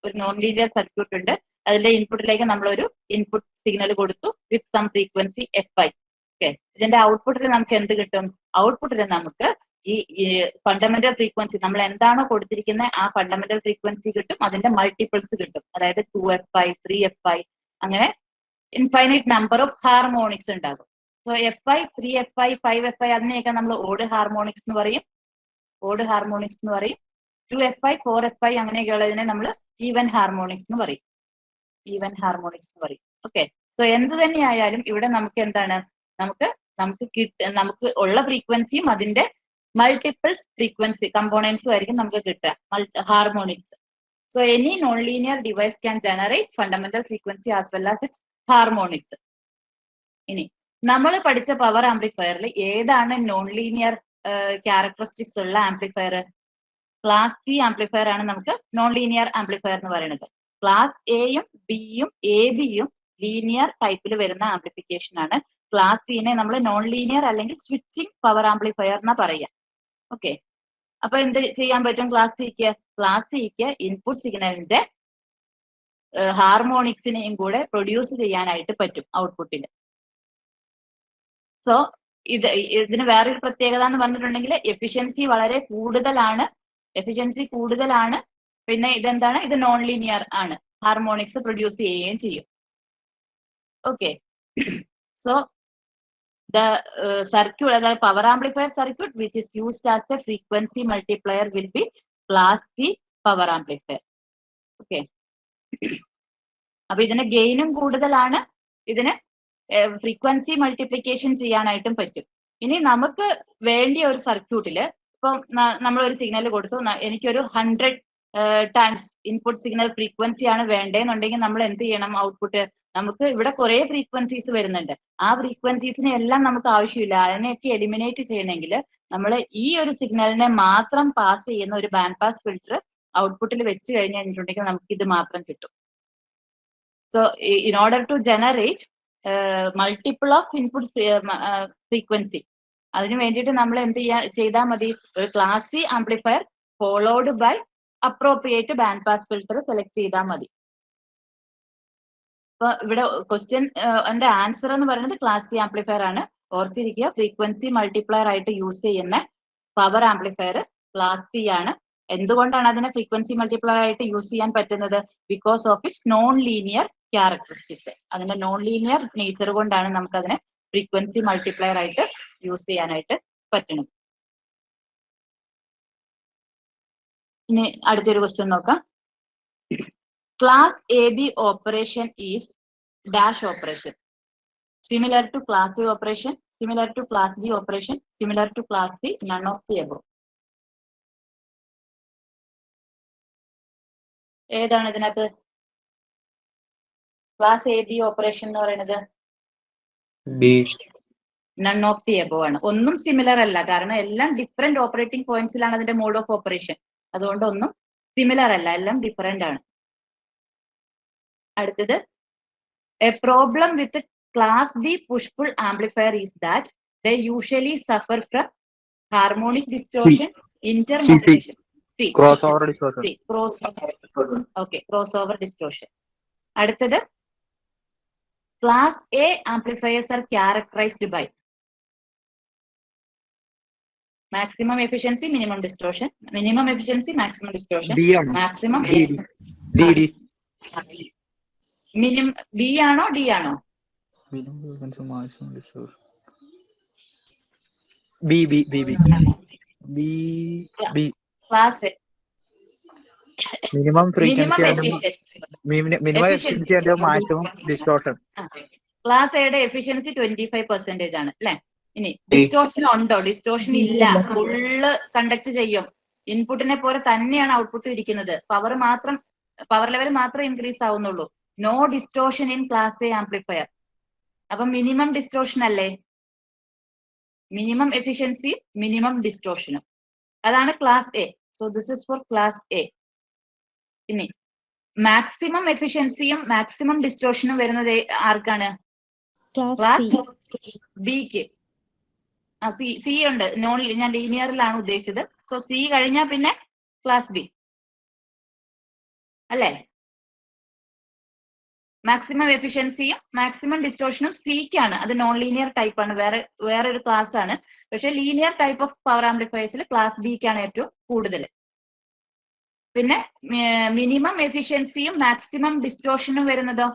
ഒരു നോൺ ലീനിയർ സർക്യൂട്ട് ഉണ്ട്, അതിന്റെ ഇൻപുട്ടിലേക്ക് നമ്മളൊരു ഇൻപുട്ട് സിഗ്നൽ കൊടുത്തു with some frequency FI. Okay, ഇതിന്റെ ഔട്ട്പുട്ടിൽ നമുക്ക് എന്ത് കിട്ടും? ഔട്ട്പുട്ടിൽ നമുക്ക് ഈ ഫണ്ടമെന്റൽ ഫ്രീക്വൻസി നമ്മൾ എന്താണോ കൊടുത്തിരിക്കുന്നത് ആ ഫണ്ടമെന്റൽ ഫ്രീക്വൻസി കിട്ടും, അതിന്റെ മൾട്ടിപ്പിൾസ് കിട്ടും. അതായത് 2FI, 3FI, അങ്ങനെ ഇൻഫൈനൈറ്റ് നമ്പർ ഓഫ് ഹാർമോണിക്സ് ഉണ്ടാകും. സോ FI 3FI 5FI അതിനെയൊക്കെ നമ്മൾ ഓഡ് ഹാർമോണിക്സ് എന്ന് പറയും. 2FI 4FI അങ്ങനെയൊക്കെയുള്ളതിനെ നമ്മൾ ഈവൻ ഹാർമോണിക്സ് എന്ന് പറയും. ഓക്കെ. സോ എന്ത് തന്നെയായാലും ഇവിടെ നമുക്ക് എന്താണ്, നമുക്ക് ഉള്ള ഫ്രീക്വൻസിയും അതിന്റെ മൾട്ടിപ്പിൾസ് ഫ്രീക്വൻസി കമ്പോണൻസും ആയിരിക്കും നമുക്ക് കിട്ടുക, harmonics. So any non linear device can generate fundamental frequency as well as it's harmonics. ഇനി നമ്മൾ പഠിച്ച പവർ ആംപ്ലിഫയറിൽ ഏതാണ് നോൺ ലീനിയർ ക്യാരക്ടറിസ്റ്റിക്സ് ഉള്ള ആംപ്ലിഫയർ? ക്ലാസ് സി ആംപ്ലിഫയർ ആണ് നമുക്ക് നോൺ ലീനിയർ ആംപ്ലിഫയർ എന്ന് പറയുന്നത്. ക്ലാസ് എയും ബിയും AB-യും ലീനിയർ ടൈപ്പിൽ വരുന്ന ആംപ്ലിഫിക്കേഷൻ ആണ്. ക്ലാസ് സിനെ നമ്മൾ നോൺ ലീനിയർ അല്ലെങ്കിൽ സ്വിച്ചിങ് പവർ ആംപ്ലിഫയർ എന്നാ പറയാ. ഓക്കെ. അപ്പൊ എന്ത് ചെയ്യാൻ പറ്റും ക്ലാസ് സിക്ക് ഇൻപുട്ട് സിഗ്നലിന്റെ ഹാർമോണിക്സിനെയും കൂടെ പ്രൊഡ്യൂസ് ചെയ്യാനായിട്ട് പറ്റും ഔട്ട്പുട്ടിൽ. സോ ഇതിന് വേറൊരു പ്രത്യേകത എന്ന് പറഞ്ഞിട്ടുണ്ടെങ്കിൽ എഫിഷ്യൻസി വളരെ കൂടുതലാണ്. പിന്നെ ഇതെന്താണ്, ഇത് നോൺ ലീനിയർ ആണ്, ഹാർമോണിക്സ് പ്രൊഡ്യൂസ് ചെയ്യുകയും ചെയ്യും. ഓക്കെ. സോ ദ സർക്യൂട്ട്, അതായത് power amplifier circuit which is used as A frequency multiplier will be class C power amplifier. Okay. അപ്പൊ ഇതിന് ഗെയിനും കൂടുതലാണ്, ഇതിന് ഫ്രീക്വൻസി മൾട്ടിപ്ലിക്കേഷൻ ചെയ്യാനായിട്ടും പറ്റും. ഇനി നമുക്ക് വേണ്ടിയ ഒരു സർക്യൂട്ടില് ഇപ്പം നമ്മൾ ഒരു സിഗ്നൽ കൊടുത്തു, എനിക്കൊരു 100 ടൈംസ് ഇൻപുട്ട് സിഗ്നൽ ഫ്രീക്വൻസി ആണ് വേണ്ടതെന്നുണ്ടെങ്കിൽ നമ്മൾ എന്ത് ചെയ്യണം? ഔട്ട്പുട്ട് നമുക്ക് ഇവിടെ കുറെ ഫ്രീക്വൻസീസ് വരുന്നുണ്ട്. ആ ഫ്രീക്വൻസീസിനെ എല്ലാം നമുക്ക് ആവശ്യമില്ല. അതിനെയൊക്കെ എലിമിനേറ്റ് ചെയ്യണമെങ്കിൽ നമ്മൾ ഈ ഒരു സിഗ്നലിനെ മാത്രം പാസ് ചെയ്യുന്ന ഒരു ബാൻഡ് പാസ് ഫിൽറ്റർ ഔട്ട്പുട്ടിൽ വെച്ച് കഴിഞ്ഞിട്ടുണ്ടെങ്കിൽ നമുക്ക് ഇത് മാത്രം കിട്ടും. So in order to generate multiple of input frequency, അതിന് വേണ്ടിയിട്ട് നമ്മൾ എന്ത് ചെയ്താൽ മതി? ഒരു class C amplifier followed by appropriate band pass filter select ചെയ്താൽ മതി. അപ്പൊ ഇവിടെ ക്വസ്റ്റ്യൻ എന്റെ ആൻസർ എന്ന് പറയുന്നത് ക്ലാസ് സി ആംപ്ലിഫയർ ആണ്. ഓർത്തിരിക്കുക, ഫ്രീക്വൻസി മൾട്ടിപ്ലയർ ആയിട്ട് യൂസ് ചെയ്യുന്ന പവർ ആംപ്ലിഫയർ ക്ലാസ് സി ആണ്. എന്തുകൊണ്ടാണ് അതിനെ ഫ്രീക്വൻസി മൾട്ടിപ്ലയർ ആയിട്ട് യൂസ് ചെയ്യാൻ പറ്റുന്നത്? Because of its non linear characteristics. അതിന്റെ നോൺ ലീനിയർ നേച്ചർ കൊണ്ടാണ് നമുക്ക് അതിനെ ഫ്രീക്വൻസി മൾട്ടിപ്ലയർ ആയിട്ട് യൂസ് ചെയ്യാനായിട്ട് പറ്റണം. ഇനി അടുത്തൊരു ക്വസ്റ്റ്യൻ നോക്കാം. Class AB operation is dash operation, similar to class A operation, similar to class B operation, similar to class C, none of the above. ഏതാണ് ഇതിനകത്ത്? ക്ലാസ് AB ഓപ്പറേഷൻ എന്ന് പറയുന്നത് നൺ ഓഫ് ദി എബോവ് ആണ്. ഒന്നും similar അല്ല, കാരണം എല്ലാം different operating പോയിന്റ്സിലാണ് അതിന്റെ മോഡ് ഓഫ് ഓപ്പറേഷൻ. അതുകൊണ്ട് ഒന്നും സിമിലർ അല്ല, എല്ലാം ഡിഫറെന്റ് ആണ്. അടുത്തത്, a problem with class B push pull amplifier is that they usually suffer from harmonic distortion, intermodulation. Crossover distortion. അടുത്തത്, class A amplifiers are characterised by maximum efficiency, minimum distortion, minimum efficiency, maximum distortion, maximum minimum B ആണോ D ആണോ? Class minimum frequency maximum distortion. Class എയുടെ efficiency 25% ആണ് അല്ലെ. ഇനി distortion ഉണ്ടോ? Distortion ഇല്ല, full conduct ചെയ്യും. ഇൻപുട്ടിനെ പോലെ തന്നെയാണ് ഔട്ട്പുട്ട് ഇരിക്കുന്നത്, പവർ ലെവൽ മാത്രമേ ഇൻക്രീസ് ആവുന്നുള്ളൂ. No distortion in class A amplifier. അപ്പൊ മിനിമം ഡിസ്റ്റോർഷൻ അല്ലേ? മിനിമം എഫിഷ്യൻസി, മിനിമം ഡിസ്റ്റോർഷനും, അതാണ് class A. So this is for class A. ഇനി മാക്സിമം എഫിഷ്യൻസിയും മാക്സിമം ഡിസ്റ്റോർഷനും വരുന്നത് ആർക്കാണ്? ക്ലാസ് ബിക്ക്. സി ഉണ്ട്, ഞാൻ ലീനിയറിലാണ് ഉദ്ദേശിച്ചത്. സോ സി കഴിഞ്ഞാൽ പിന്നെ ക്ലാസ് ബി അല്ലേ? മാക്സിമം എഫിഷ്യൻസിയും മാക്സിമം ഡിസ്റ്റോർഷനും സിക്കാണ്. അത് നോൺ ലീനിയർ ടൈപ്പ് ആണ്, വേറെ ഒരു ക്ലാസ് ആണ്. പക്ഷെ ലീനിയർ ടൈപ്പ് ഓഫ് പവർ ആംപ്ലിഫയേഴ്സിൽ ക്ലാസ് ബിക്കാണ് ഏറ്റവും കൂടുതൽ. പിന്നെ മിനിമം എഫിഷ്യൻസിയും മാക്സിമം ഡിസ്റ്റോർഷനും വരുന്നതോ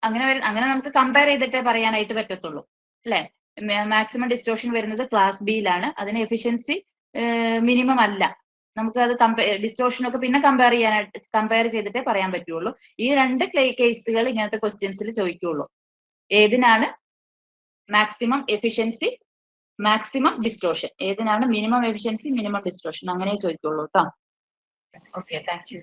അങ്ങനെ നമുക്ക് കമ്പയർ ചെയ്തിട്ടേ പറയാനായിട്ട് പറ്റത്തുള്ളൂ അല്ലെ. മാക്സിമം ഡിസ്റ്റോർഷൻ വരുന്നത് ക്ലാസ് ബിയിലാണ്. അതിന് എഫിഷ്യൻസി മിനിമം അല്ല. നമുക്ക് അത് ഡിസ്റ്റോർഷൻ ഒക്കെ പിന്നെ കമ്പയർ ചെയ്തിട്ടേ പറയാൻ പറ്റുള്ളൂ. ഈ രണ്ട് കേസുകൾ ഇങ്ങനത്തെ ക്വസ്റ്റ്യൻസിൽ ചോദിക്കുള്ളൂ. ഏതിനാണ് മാക്സിമം എഫിഷ്യൻസി, മാക്സിമം ഡിസ്റ്റോർഷൻ, ഏതിനാണ് മിനിമം എഫിഷ്യൻസി, മിനിമം ഡിസ്റ്റോർഷൻ, അങ്ങനെ ചോദിക്കുള്ളൂ കേട്ടോ. Okay, thank U.